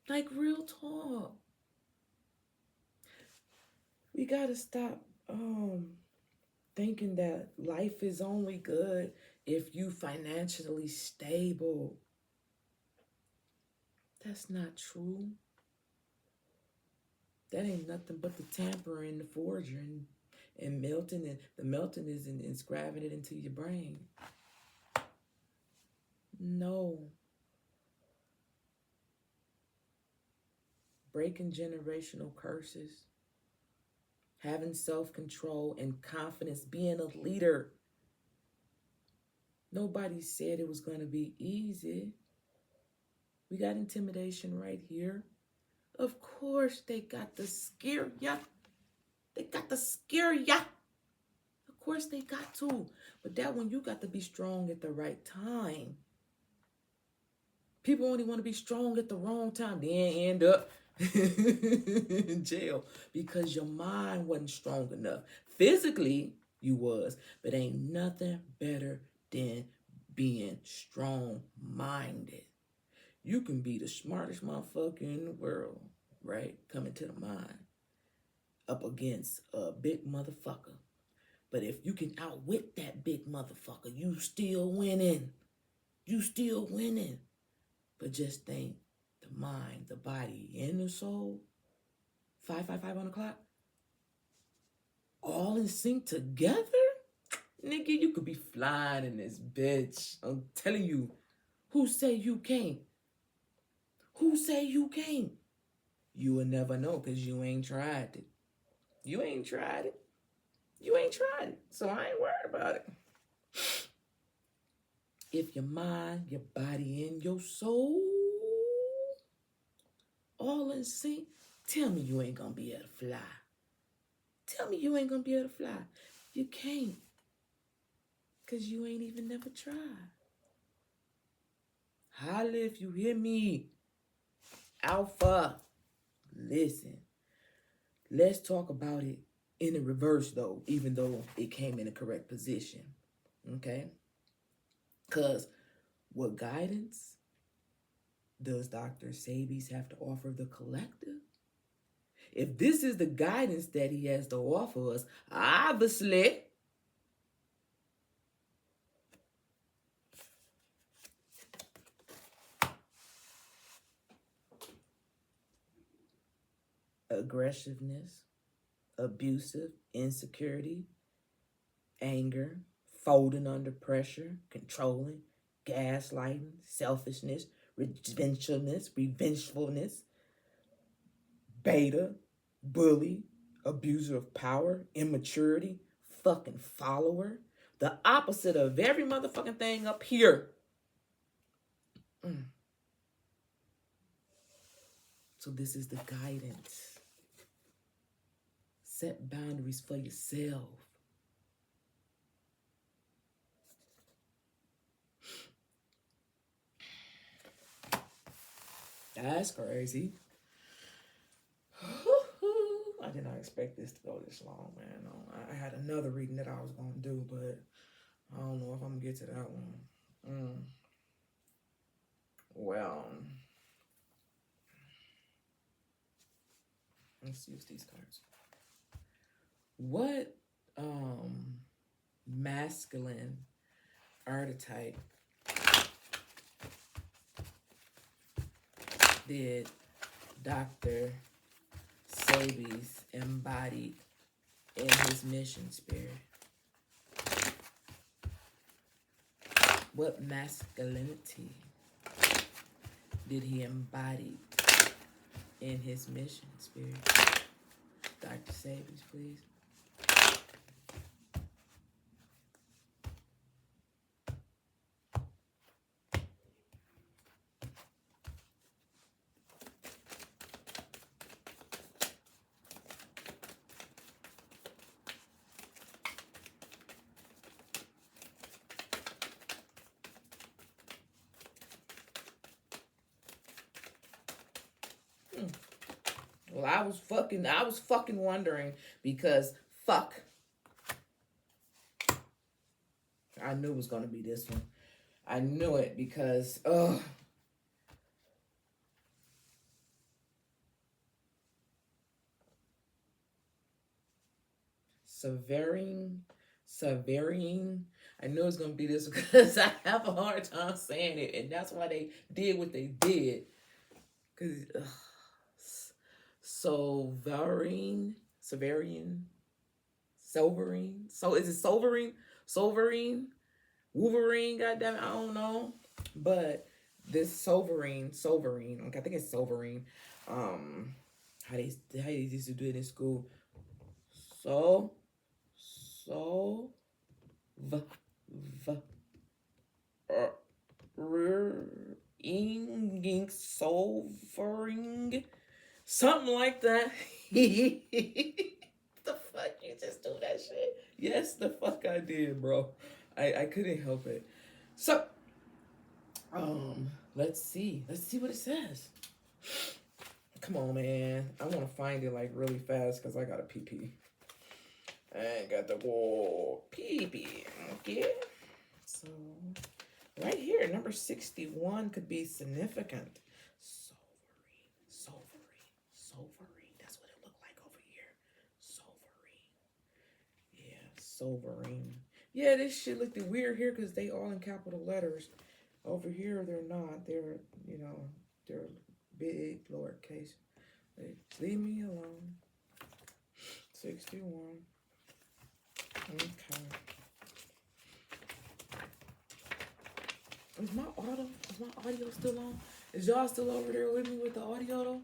Like real talk. We got to stop thinking that life is only good if you financially stable. That's not true. That ain't nothing but the tampering, the forging, and melting. And the melting is inscribing it into your brain. No. Breaking generational curses. Having self-control and confidence. Being a leader. Nobody said it was going to be easy. We got intimidation right here. Of course they got to scare ya. They got to scare ya. Of course they got to. But that one, you got to be strong at the right time. People only want to be strong at the wrong time. Then end up in jail because your mind wasn't strong enough. Physically, you was. But ain't nothing better than being strong-minded. You can be the smartest motherfucker in the world, right? Coming to the mind. Up against a big motherfucker. But if you can outwit that big motherfucker, you still winning. You still winning. But just think, the mind, the body, and the soul, 555 on the clock, all in sync together? Nigga, you could be flying in this bitch. I'm telling you. Who say you can't? Who say you can't? You will never know because you ain't tried it. You ain't tried it. You ain't tried it. So I ain't worried about it. If your mind, your body, and your soul all in sync, tell me you ain't gonna be able to fly. Tell me you ain't gonna be able to fly. You can't. Because you ain't even never tried. Holla if you hear me. Alpha. Listen. Let's talk about it in the reverse, though, even though it came in the correct position. Okay? Because what guidance does Dr. Sebi's have to offer the collective? if this is the guidance that he has to offer us, obviously aggressiveness, abusive, insecurity, anger, folding under pressure, controlling, gaslighting, selfishness, revengefulness, beta, bully, abuser of power, immaturity, fucking follower. The opposite of every motherfucking thing up here. So this is the guidance. Set boundaries for yourself. That's crazy. I did not expect this to go this long, man. I had another reading that I was going to do, but I don't know if I'm going to get to that one. Well, let's use these cards. What masculine archetype did Dr. Sebi's embodied in his mission spirit? What masculinity did he embody in his mission spirit? Dr. Sebi's, please. Well, I was fucking wondering because fuck. I knew it was gonna be this one. I knew it because severing. I knew it was gonna be this because I have a hard time saying it, and that's why they did what they did. Cause Silverine. So is it Silverine? Wolverine, goddamn it, I don't know. But this Silverine, okay, I think it's Silverine. How they used to do it in school. Solvering, something like that. The fuck, you just do that shit? Yes, the fuck I did, bro. I couldn't help it. So, let's see what it says. Come on, man. I want to find it like really fast because I got a pee. I ain't got the pee. Okay. So, right here, number 61 could be significant. Silverine. That's what it looked like over here. Silverine. Yeah, Silverine. Yeah, this shit looked weird here because they all in capital letters. Over here, they're not. They're, they're big, lowercase. Leave me alone. 61. Okay. Is my audio still on? Is y'all still over there with me with the audio though?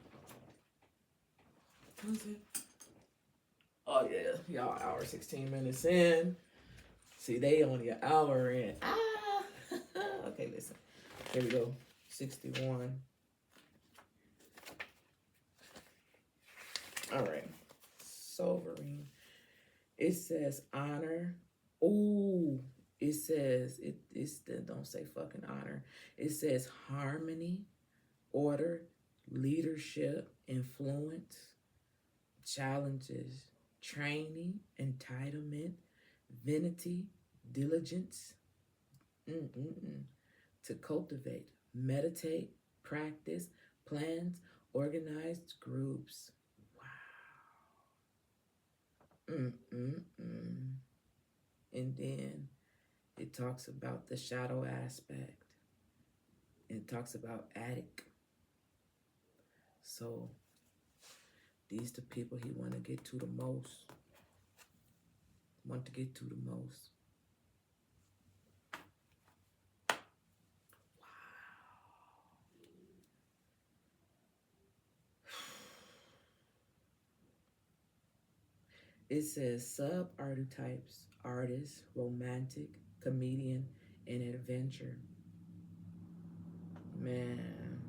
Let me see. Oh yeah, y'all hour 16 minutes in. See, they only an hour in. Okay, listen. Here we go. 61. All right. Silverine. It says honor. Ooh. It says, don't say fucking honor. It says harmony, order, leadership, influence, challenges, training, entitlement, vanity, diligence, to cultivate, meditate, practice, plans, organized groups. Wow. Mm-mm-mm. And then it talks about the shadow aspect. It talks about attic. So these the people he want to get to the most. Want to get to the most. It says sub archetypes: artist, romantic, comedian, and adventure. Man,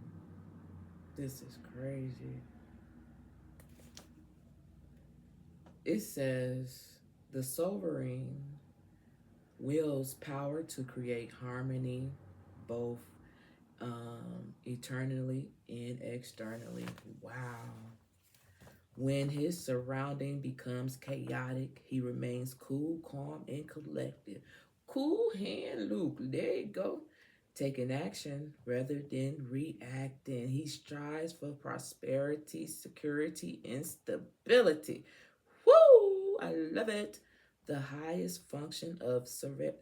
this is crazy. It says the sovereign wills power to create harmony both eternally and externally. Wow. When his surrounding becomes chaotic, he remains cool, calm, and collected. Cool hand Luke. There you go. Taking action rather than reacting. He strives for prosperity, security, and stability. Woo! I love it. The highest function of serving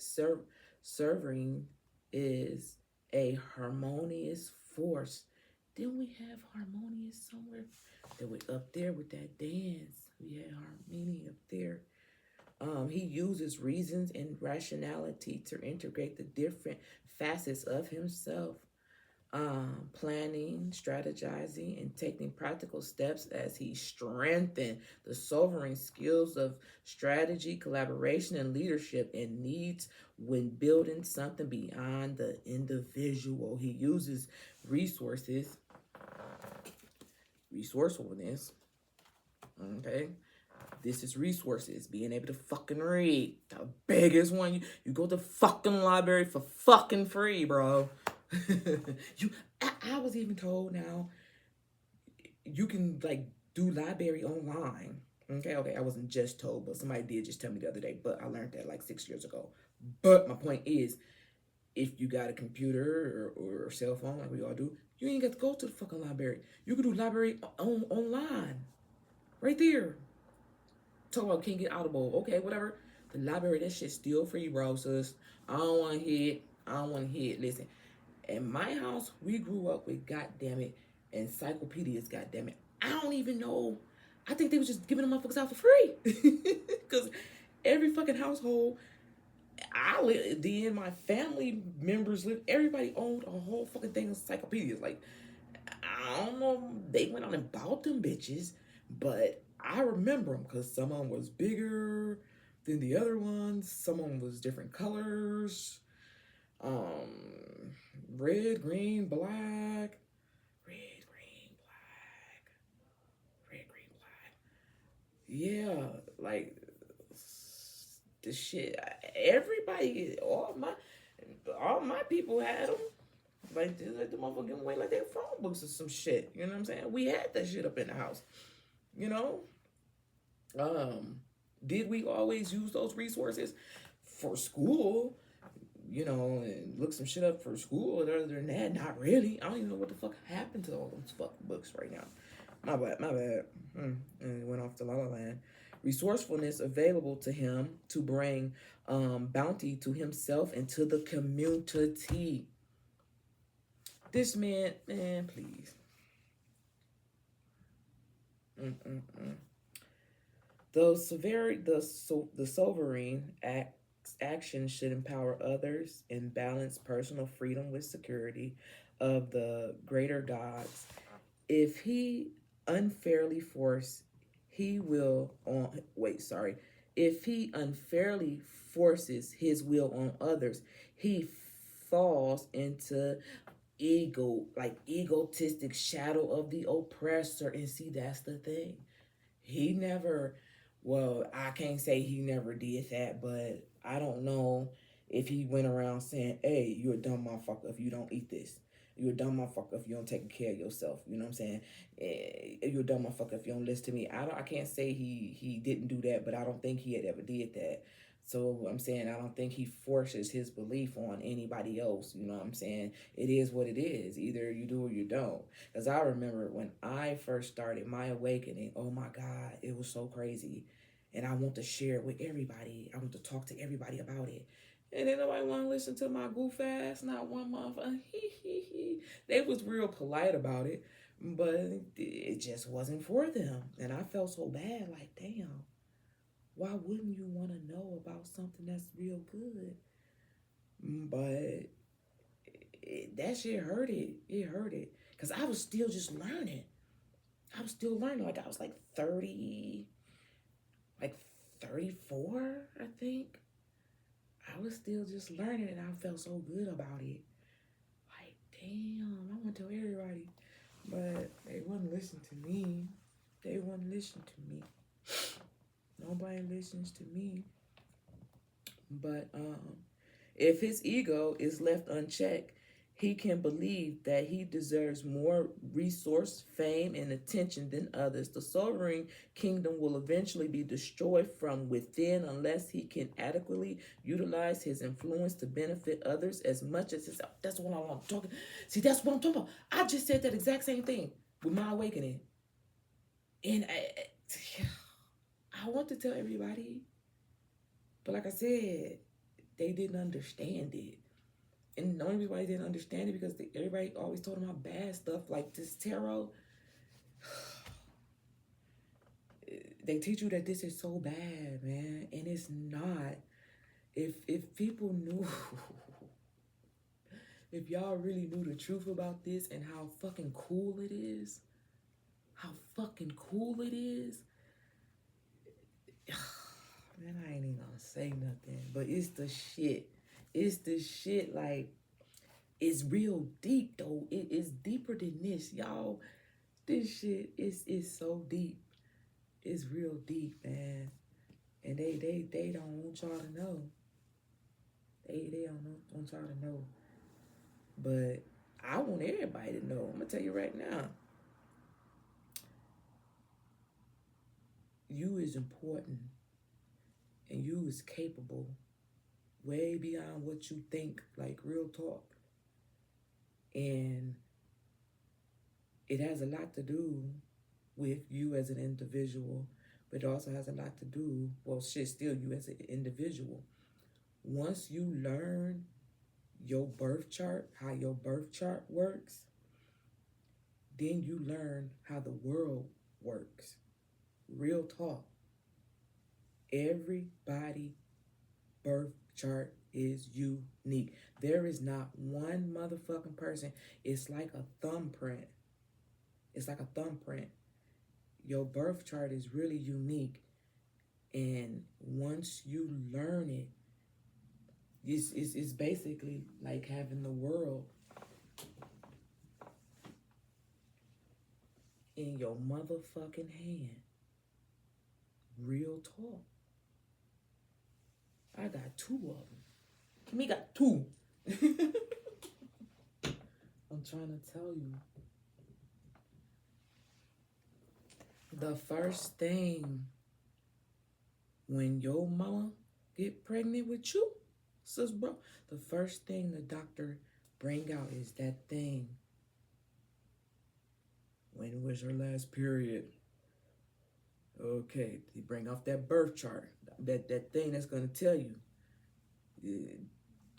is a harmonious force. Didn't we have harmonious somewhere? That we up there with that dance. We had harmony up there. He uses reasons and rationality to integrate the different facets of himself, planning, strategizing, and taking practical steps as he strengthens the sovereign skills of strategy, collaboration, and leadership and needs when building something beyond the individual. He uses resourcefulness. Okay. This is resources, being able to fucking read. The biggest one, you go to the fucking library for fucking free, bro. I was even told now you can like do library online. Okay, I wasn't just told, but somebody did just tell me the other day. But I learned that like 6 years ago. But my point is, if you got a computer or a cell phone like we all do, you ain't got to go to the fucking library. You can do library online, right there. Talk about can't get audible. Okay, whatever. The library, that shit's still free, bro, sis. I don't want to hear it. I don't want to hear it. Listen, in my house, we grew up with, goddamn it, encyclopedias, goddamn it. I don't even know. I think they was just giving them motherfuckers out for free. Because every fucking household I lived in, my family members lived, everybody owned a whole fucking thing of encyclopedias. Like, I don't know, they went on and bought them bitches, but I remember them because some of them was bigger than the other ones. Some of them was different colors. Um, red, green, black. Red, green, black. Red, green, black. Yeah, like the shit. Everybody, all my people had them. Like the motherfucker giving away like their phone books or some shit. You know what I'm saying? We had that shit up in the house. You know? Um, did we always use those resources for school? You know, and look some shit up for school. Other than that, not really. I don't even know what the fuck happened to all those fucking books right now. My bad. And it went off to La La Land. Resourcefulness available to him to bring bounty to himself and to the community. This man, please. The sovereign action should empower others and balance personal freedom with security of the greater gods. If he unfairly force, he will on wait, sorry. If he unfairly forces his will on others, he falls into egotistic shadow of the oppressor. And see, that's the thing. He never, well, I can't say he never did that, but I don't know if he went around saying, hey, you're a dumb motherfucker if you don't eat this. You're a dumb motherfucker if you don't take care of yourself. You know what I'm saying? You're a dumb motherfucker if you don't listen to me. I can't say he didn't do that, but I don't think he had ever did that. So I'm saying I don't think he forces his belief on anybody else. You know what I'm saying? It is what it is. Either you do or you don't. Because I remember when I first started my awakening, oh my God, it was so crazy. and I want to share it with everybody. I want to talk to everybody about it. And then nobody want to listen to my goof ass, not one motherfucker. They was real polite about it, but it just wasn't for them. And I felt so bad, like, damn, why wouldn't you want to know about something that's real good? But that shit hurt it. It hurt it. Because I was still just learning. I was still learning. Like, I was like 30, like 34, I think. I was still just learning, and I felt so good about it. Like, damn, I want to tell everybody. But they wouldn't listen to me. They wouldn't listen to me. Nobody listens to me. But if his ego is left unchecked, he can believe that he deserves more resource, fame, and attention than others. The sovereign kingdom will eventually be destroyed from within unless he can adequately utilize his influence to benefit others as much as himself. That's what I want to talk about. See, that's what I'm talking about. I just said that exact same thing with my awakening. And I want to tell everybody, but like I said, they didn't understand it. And the only reason why they didn't understand it because everybody always told them how bad stuff like this tarot. They teach you that this is so bad, man, and it's not. If people knew, if y'all really knew the truth about this and how fucking cool it is, man, I ain't even gonna say nothing. But it's the shit. It's the shit, like, it's real deep, though. It is deeper than this, y'all. This shit is so deep. It's real deep, man. And they don't want y'all to know. They don't want y'all to know. But I want everybody to know. I'm gonna tell you right now. You is important. And you is capable. Way beyond what you think. Like, real talk. And it has a lot to do with you as an individual, but it also has a lot to do, well, shit, still you as an individual. Once you learn your birth chart, how your birth chart works, then you learn how the world works. Real talk. Everybody birth chart is unique. There is not one motherfucking person. It's like a thumbprint. It's like a thumbprint. Your birth chart is really unique. And once you learn it, it's basically like having the world in your motherfucking hand. Real talk. I got 2 of them. Kimmy got 2. I'm trying to tell you. The first thing when your mama get pregnant with you, sis, bro, the first thing the doctor bring out is that thing. When was her last period? Okay, they bring off that birth chart. That thing that's gonna tell you.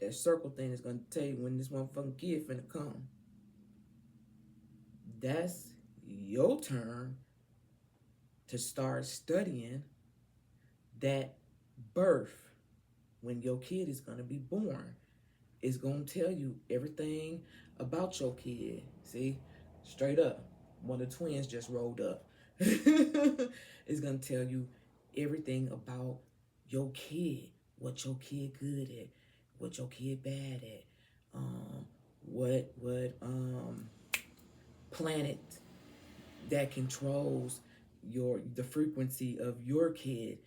That circle thing that's gonna tell you when this motherfucking kid finna come. That's your turn to start studying that birth when your kid is going to be born. It's going to tell you everything about your kid. See, straight up, one of the twins just rolled up. It's going to tell you everything about your kid, what your kid good at, what your kid bad at, what planet that controls the frequency of your kid,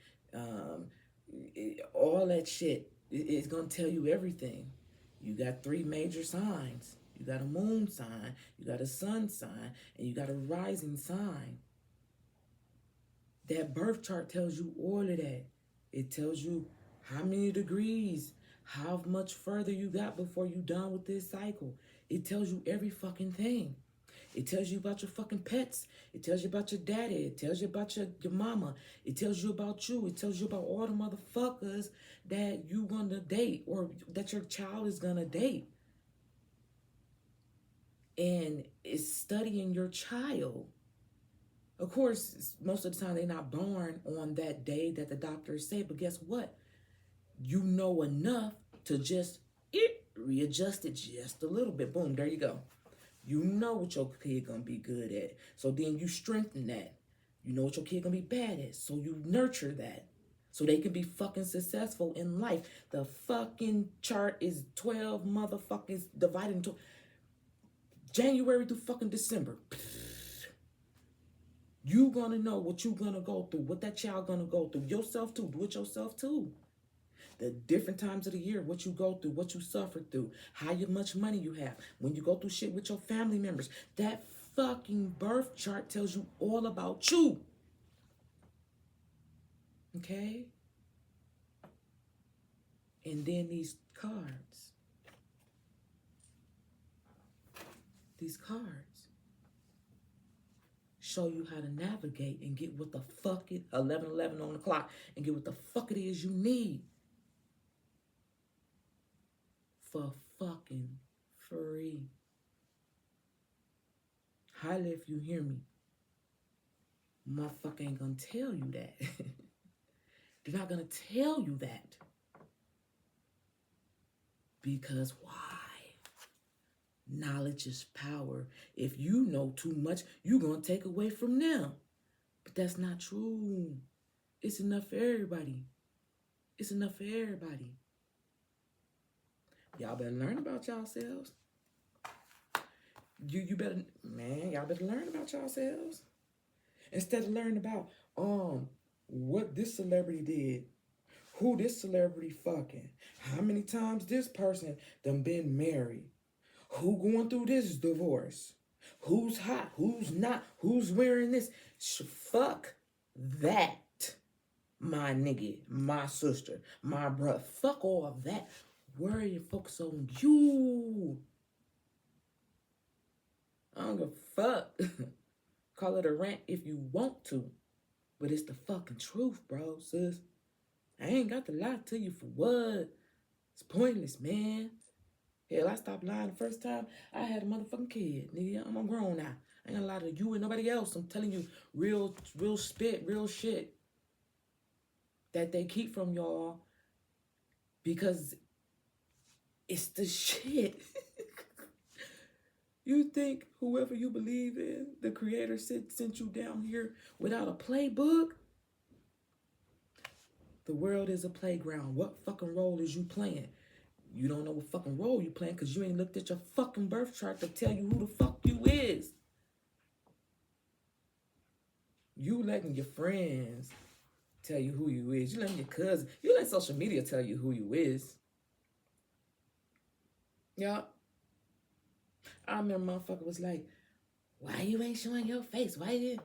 all that shit. It's gonna tell you everything. You got 3 major signs. You got a moon sign, you got a sun sign, and you got a rising sign. That birth chart tells you all of that. It tells you how many degrees, how much further you got before you done with this cycle. It tells you every fucking thing. It tells you about your fucking pets. It tells you about your daddy. It tells you about your mama. It tells you about you. It tells you about all the motherfuckers that you gonna date or that your child is gonna date. And it's studying your child. Of course, most of the time they're not born on that day that the doctors say, but guess what? You know enough to just readjust it just a little bit. Boom, there you go. You know what your kid gonna be good at. So then you strengthen that. You know what your kid gonna be bad at. So you nurture that. So they can be fucking successful in life. The fucking chart is 12 motherfuckers divided into January through fucking December. You gonna know what you gonna go through, what that child gonna go through. Yourself too. Do it yourself too. The different times of the year, what you go through, what you suffer through, how much money you have, when you go through shit with your family members. That fucking birth chart tells you all about you. Okay? And then these cards show you how to navigate and get what the fuck it, 11:11 on the clock, and get what the fuck it is you need. For fucking free. Highly if you hear me. Motherfucker ain't gonna tell you that. They're not gonna tell you that. Because why? Knowledge is power. If you know too much, you're gonna take away from them. But that's not true. It's enough for everybody. It's enough for everybody. Y'all better learn about yourselves. You better, man, y'all better learn about yourselves. Instead of learning about what this celebrity did, who this celebrity fucking, how many times this person done been married, who going through this divorce, who's hot, who's not, who's wearing this. Fuck that, my nigga, my sister, my brother. Fuck all of that. Worry and focus on you. I don't give a fuck. Call it a rant if you want to. But it's the fucking truth, bro, sis. I ain't got to lie to you for what? It's pointless, man. Hell, I stopped lying the first time I had a motherfucking kid. Nigga, I'm grown now. I ain't gonna lie to you and nobody else. I'm telling you real spit, real shit that they keep from y'all because it's the shit. You think whoever you believe in, the creator sent you down here without a playbook? The world is a playground. What fucking role is you playing? You don't know what fucking role you playing because you ain't looked at your fucking birth chart to tell you who the fuck you is. You letting your friends tell you who you is. You letting your cousins, you letting social media tell you who you is. Yeah. I remember motherfucker was like, why you ain't showing your face? Why you?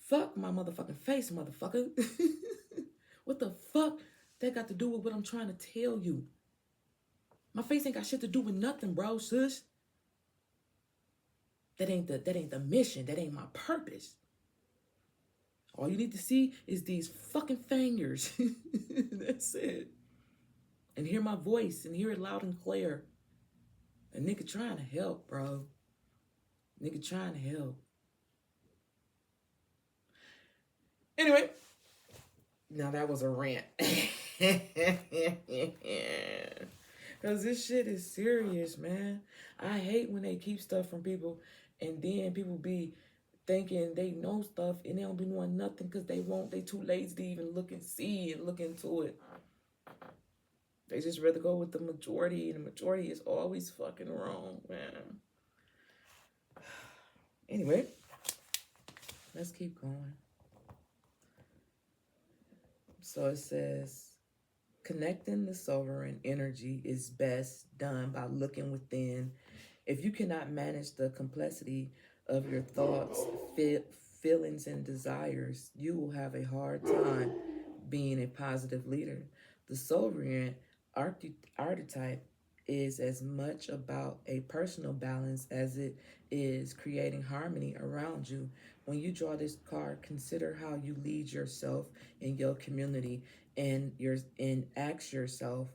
Fuck my motherfucking face, motherfucker. What the fuck that got to do with what I'm trying to tell you? My face ain't got shit to do with nothing, bro, sis. That ain't the mission. That ain't my purpose. All you need to see is these fucking fingers. That's it. And hear my voice and hear it loud and clear. A nigga trying to help, bro. Nigga trying to help. Anyway. Now that was a rant. Because this shit is serious, man. I hate when they keep stuff from people and then people be thinking they know stuff and they don't be knowing nothing because they too lazy to even look and see and look into it. They just rather go with the majority, and the majority is always fucking wrong, man. Anyway, let's keep going. So it says, connecting the sovereign energy is best done by looking within. If you cannot manage the complexity of your thoughts, feelings, and desires, you will have a hard time being a positive leader. The sovereign archetype is as much about a personal balance as it is creating harmony around you. When you draw this card, consider how you lead yourself in your community and ask yourself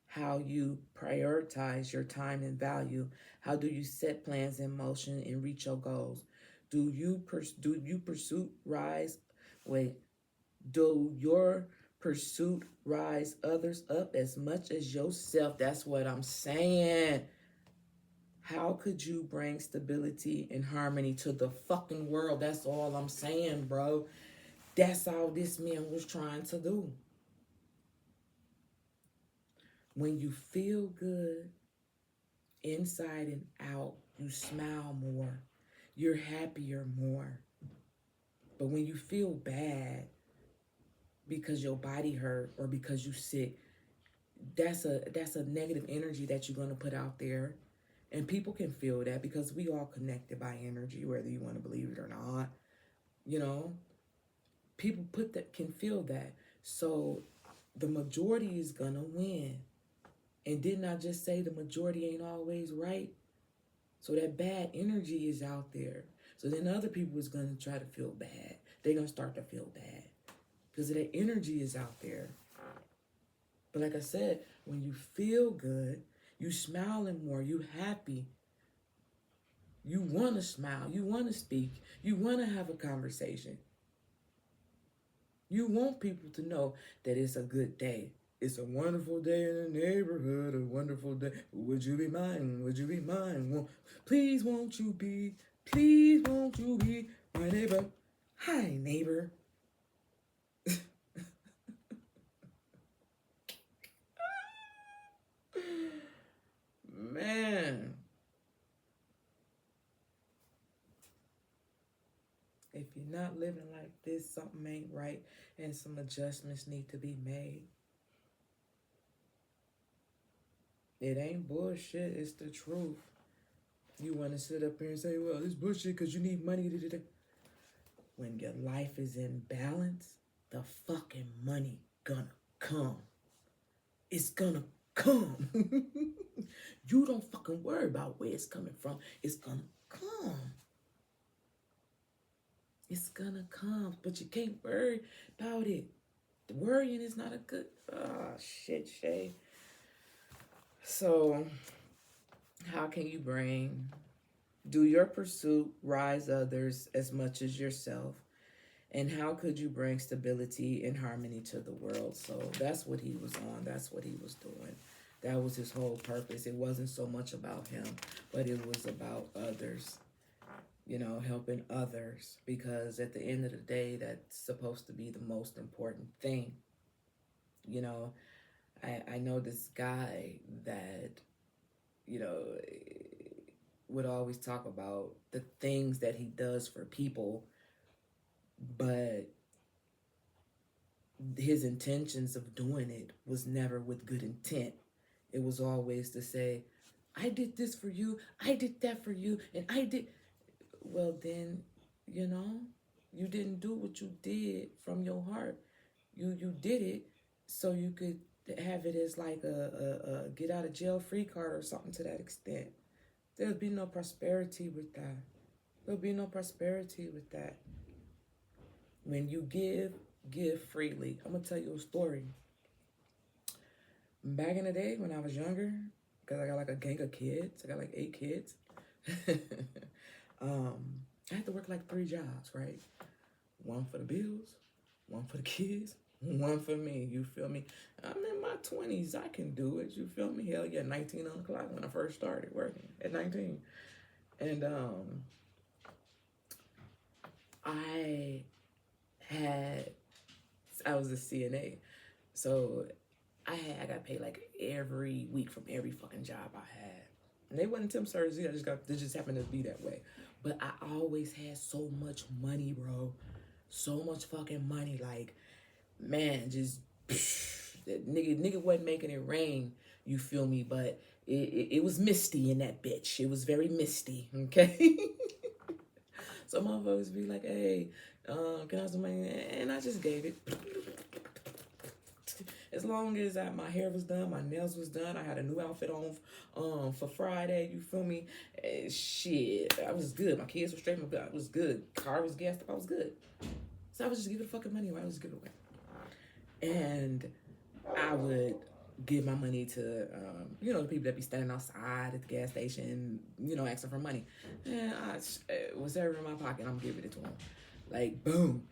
how you prioritize your time and value. How do you set plans in motion and reach your goals? Do you pursue rise? Wait, do your pursuit rise others up as much as yourself? That's what I'm saying. How could you bring stability and harmony to the fucking world? That's all I'm saying, bro. That's all this man was trying to do. When you feel good inside and out, you smile more. You're happier more. But when you feel bad because your body hurt or because you sick, that's a negative energy that you're going to put out there. And people can feel that because we all connected by energy, whether you want to believe it or not. You know, people can feel that. So the majority is going to win. And didn't I just say the majority ain't always right? So that bad energy is out there. So then other people is going to try to feel bad. They're going to start to feel bad because that energy is out there. But like I said, when you feel good, you smiling more, you happy. You want to smile. You want to speak. You want to have a conversation. You want people to know that it's a good day. It's a wonderful day in the neighborhood, a wonderful day. Would you be mine? Would you be mine? Please won't you be my neighbor? Hi, neighbor. Man. If you're not living like this, something ain't right and some adjustments need to be made. It ain't bullshit, it's the truth. You want to sit up here and say, well, it's bullshit because you need money. When your life is in balance, the fucking money gonna come. It's gonna come. You don't fucking worry about where it's coming from. It's gonna come. It's gonna come, but you can't worry about it. Worrying is not a good, shit, Shay. So, how can you do your pursuit rise others as much as yourself? And how could you bring stability and harmony to the world? So that's what he was on. That's what he was doing. That was his whole purpose. It wasn't so much about him, but it was about others. You know, helping others. Because at the end of the day, that's supposed to be the most important thing. You know, I know this guy that, you know, would always talk about the things that he does for people, but his intentions of doing it was never with good intent. It was always to say, I did this for you, I did that for you, and I did. Well, then, you know, you didn't do what you did from your heart. You did it so you could have it as like a get out of jail free card or something to that extent. There'll be no prosperity with that. There'll be no prosperity with that. When you give freely. I'm going to tell you a story. Back in the day when I was younger, because I got like a gang of kids. I got like 8 kids. I had to work like 3 jobs, right? One for the bills, one for the kids, one for me. You feel me? I'm in my 20s. I can do it. You feel me? Hell yeah, 19 on the clock when I first started working at 19. And I was a CNA. So I got paid like every week from every fucking job I had. And they wasn't temp service. They just happened to be that way. But I always had so much money, bro. So much fucking money. Like, man, just that nigga wasn't making it rain. You feel me? But it was misty in that bitch. It was very misty. Okay. So motherfuckers be like, hey, can I have some money? And I just gave it. As long as my hair was done, my nails was done, I had a new outfit on for Friday. You feel me? Shit, I was good. My kids were straight. I was good. Car was gassed up. I was good. So I was just giving the fucking money away. I was just giving it away, and I would give my money to, the people that be standing outside at the gas station, asking for money. And whatever in my pocket, I'm giving it to them. Like, boom.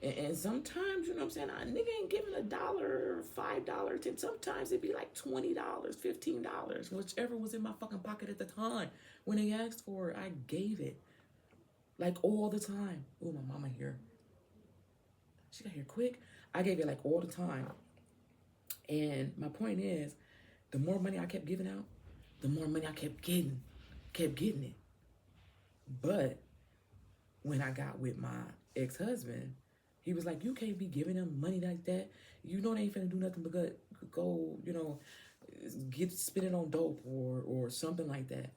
And sometimes, you know what I'm saying, a nigga ain't giving $1, $5, $10. Sometimes it'd be like $20, $15, whichever was in my fucking pocket at the time. When they asked for it, I gave it. Like, all the time. Oh, my mama here. She got here quick. I gave it like all the time. And my point is, the more money I kept giving out, the more money I kept getting it. But when I got with my ex-husband, he was like, you can't be giving them money like that. You know they ain't finna do nothing but go, get spending on dope or something like that.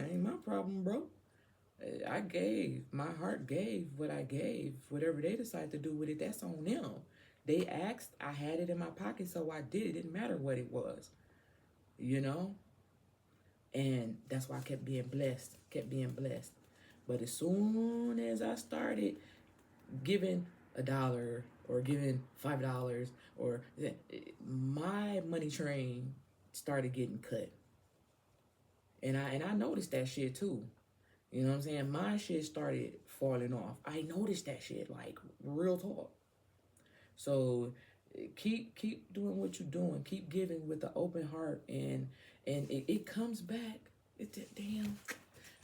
Ain't my problem, bro. I gave. My heart gave what I gave. Whatever they decide to do with it, that's on them. They asked, I had it in my pocket, so I did. It didn't matter what it was, And that's why I kept being blessed. But as soon as I started giving $1 or giving $5 or my money train started getting cut. And I noticed that shit too. You know what I'm saying? My shit started falling off. I noticed that shit, like, real talk. So keep doing what you're doing. Keep giving with an open heart, and it comes back. Damn,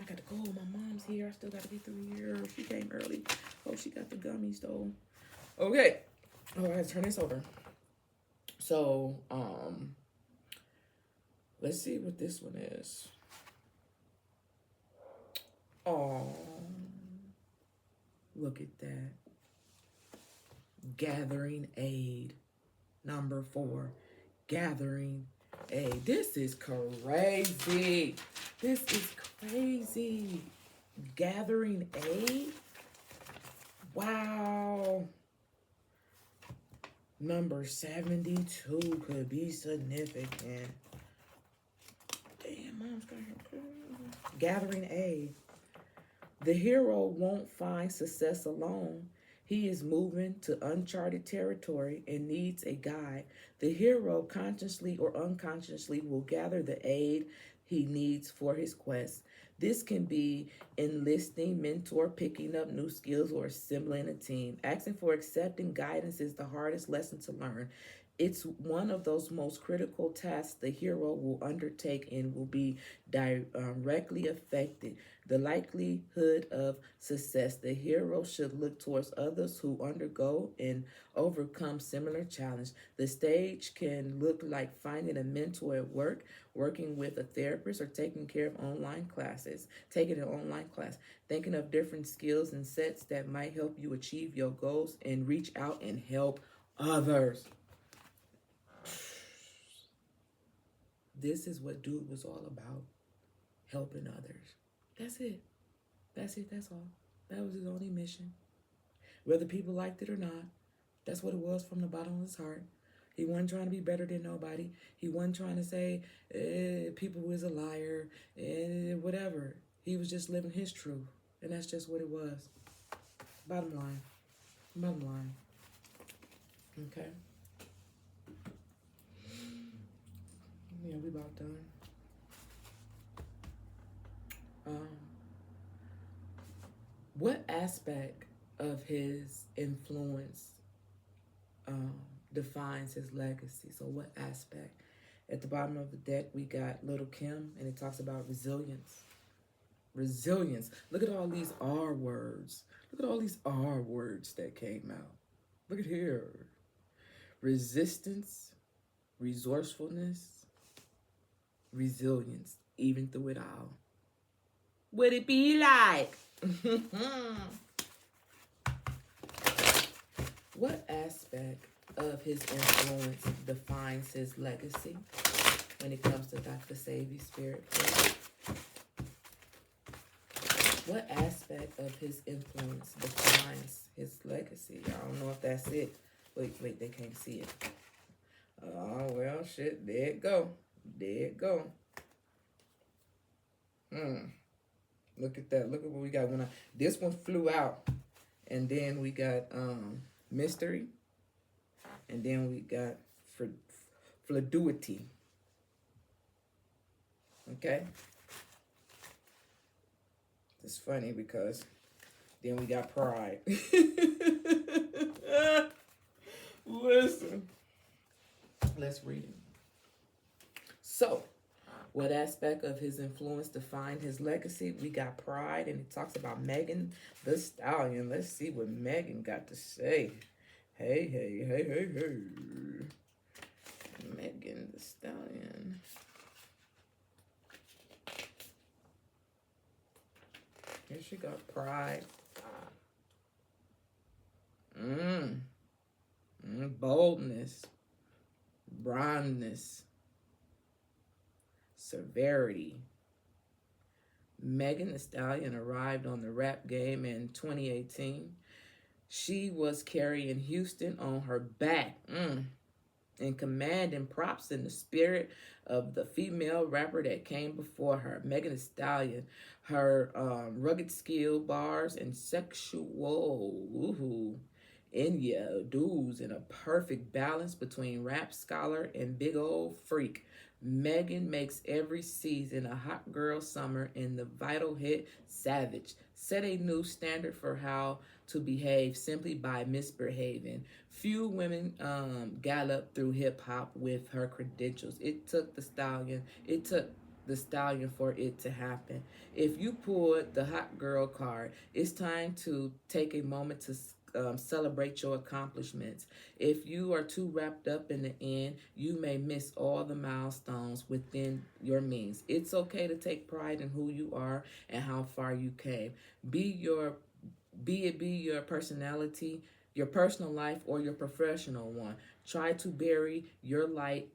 I got to go. My mom's here. I still got to get through here. She came early. Oh, she got the gummies though. Okay. Oh, I gotta turn this over. So, let's see what this one is. Oh, look at that. Gathering aid. Number 4. Gathering aid. This is crazy. Gathering aid? Wow. Number 72 could be significant. Damn, mom's got her. Gathering aid. The hero won't find success alone. He is moving to uncharted territory and needs a guide. The hero, consciously or unconsciously, will gather the aid he needs for his quest. This can be enlisting, mentor, picking up new skills, or assembling a team. Asking for accepting guidance is the hardest lesson to learn. It's one of those most critical tasks the hero will undertake and will be directly affected the likelihood of success. The hero should look towards others who undergo and overcome similar challenge. The stage can look like finding a mentor at work, working with a therapist, or taking an online class. Thinking of different skills and sets that might help you achieve your goals and reach out and help others. This is what dude was all about. Helping others. That's it. That's all. That was his only mission. Whether people liked it or not, that's what it was from the bottom of his heart. He wasn't trying to be better than nobody. He wasn't trying to say people was a liar and whatever. He was just living his truth. And that's just what it was. Bottom line. Okay. Yeah, we about done. What aspect of his influence defines his legacy? So what aspect? At the bottom of the deck, we got Little Kim, and it talks about resilience. Look at all these R words. Look at all these R words that came out. Look at here. Resistance, resourcefulness, resilience, even through it all. What it be like? What aspect of his influence defines his legacy when it comes to Dr. Sebi Spirit Play? What aspect of his influence defines his legacy? I don't know if that's it. Wait, they can't see it. shit. There it go. There it go. Look at that. Look at what we got. This one flew out. And then we got mystery. And then we got fluidity. Okay? It's funny because then we got pride. Listen. Let's read it. So, what aspect of his influence defined his legacy? We got pride, and it talks about Megan the Stallion. Let's see what Megan got to say. Hey. Megan the Stallion. Here she got pride. Boldness. Brownness. Severity. Megan the Stallion arrived on the rap game in 2018. She was carrying Houston on her back and commanding props in the spirit of the female rapper that came before her. Megan Thee Stallion, her rugged skill, bars, and sexual innuendos in a perfect balance between rap scholar and big old freak. Megan makes every season a hot girl summer in the vital hit Savage. Set a new standard for how to behave simply by misbehaving. Few women gallop through hip hop with her credentials. It took the Stallion for it to happen. If you pulled the hot girl card, it's time to take a moment to celebrate your accomplishments. If you are too wrapped up in the end, you may miss all the milestones within your means. It's okay to take pride in who you are and how far you came. Be it your personality, your personal life, or your professional one. Trying to bury your light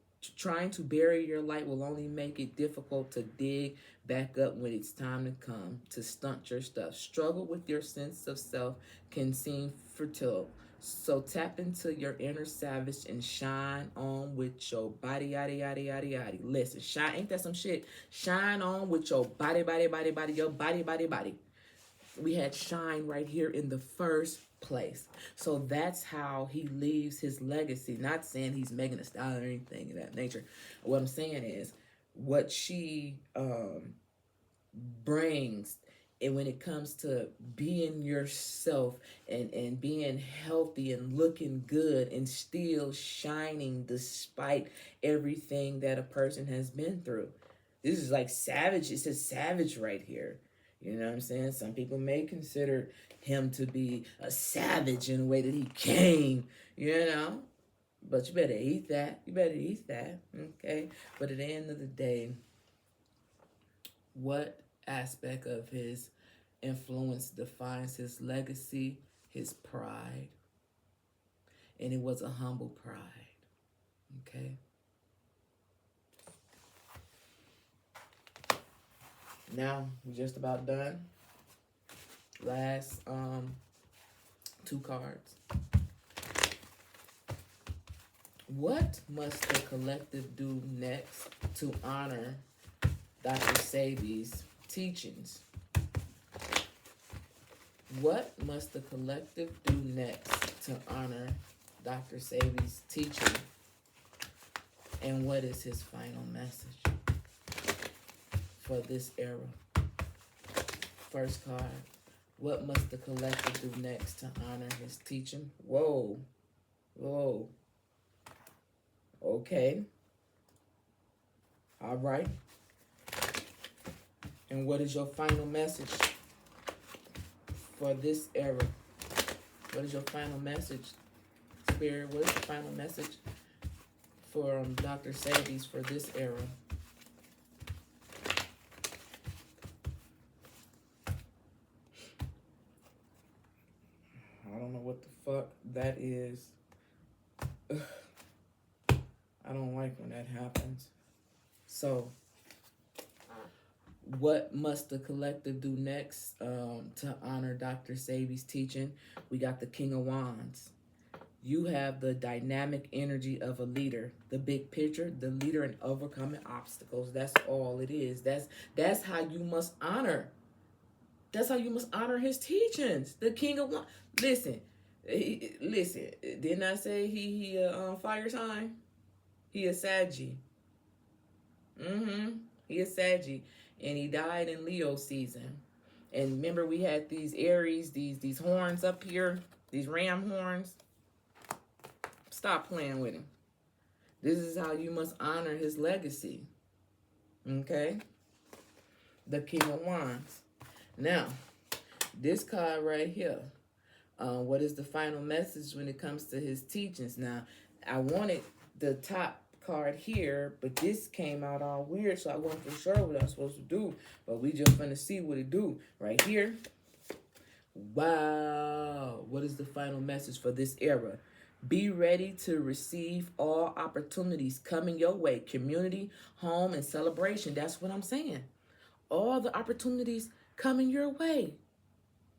will only make it difficult to dig back up when it's time to come to stunt your stuff. Struggle with your sense of self can seem fertile. So tap into your inner savage and shine on with your body, yada, yada, yada, yada. Listen, shine, ain't that some shit? Shine on with your body, your body. We had shine right here in the first place. So that's how he leaves his legacy. Not saying he's Megan Thee Stallion or anything of that nature. What I'm saying is what she brings, and when it comes to being yourself and being healthy and looking good and still shining despite everything that a person has been through. This is like savage. It says savage right here. You know what I'm saying? Some people may consider him to be a savage in the way that he came, you know? But you better eat that. Okay? But at the end of the day, what aspect of his influence defines his legacy? His pride. And it was a humble pride. Okay? Now, we're just about done. Last two cards. What must the collective do next to honor Dr. Sebi's teachings? What must the collective do next to honor Dr. Sebi's teaching? And what is his final message for this era? First card. What must the collective do next to honor his teaching? Whoa. Okay. All right. And what is your final message for this era? What is your final message, Spirit? What is the final message for Dr. Sebi's for this era? I don't know what the fuck that is. Ugh. I don't like when that happens. So, what must the collective do next to honor Dr. Sebi's teaching? We got the King of Wands. You have the dynamic energy of a leader, the big picture, the leader in overcoming obstacles. That's all it is. That's how you must honor. That's how you must honor his teachings. The King of One. Listen, listen. Didn't I say he a fire sign? He a Saggy. He a Saggy, and he died in Leo season. And remember, we had these Aries, these horns up here, these ram horns. Stop playing with him. This is how you must honor his legacy. Okay? The King of Wands. Now, this card right here. What is the final message when it comes to his teachings? Now, I wanted the top card here, but this came out all weird, so I wasn't for sure what I was supposed to do. But we just gonna see what it do. Right here. Wow. What is the final message for this era? Be ready to receive all opportunities coming your way. Community, home, and celebration. That's what I'm saying. All the opportunities coming your way.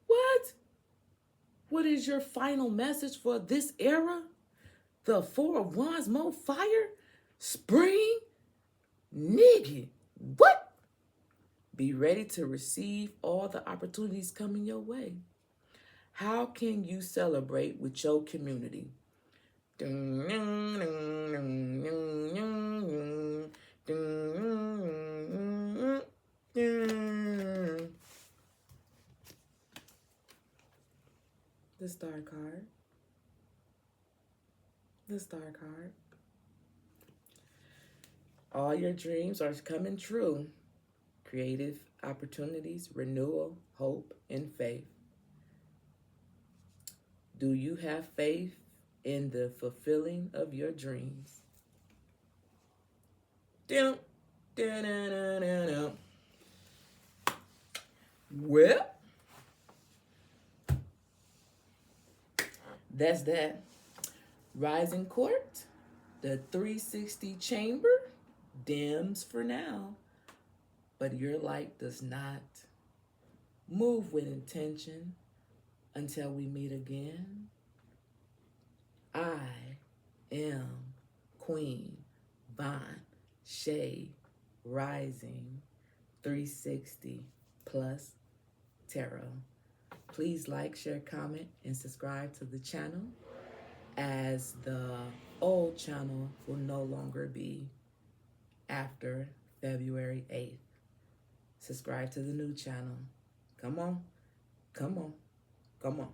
What? What is your final message for this era? The Four of Wands, more fire? Spring? Nigga. What? Be ready to receive all the opportunities coming your way. How can you celebrate with your community? The Star card. The Star card. All your dreams are coming true. Creative opportunities, renewal, hope, and faith. Do you have faith in the fulfilling of your dreams? Well, that's that. Rising Court, the 360 chamber, dims for now, but your light does not. Move with intention until we meet again. I am Queen VonShay Rising 360 plus tarot. Please like, share, comment, and subscribe to the channel, as the old channel will no longer be after February 8th. Subscribe to the new channel. Come on, come on, come on.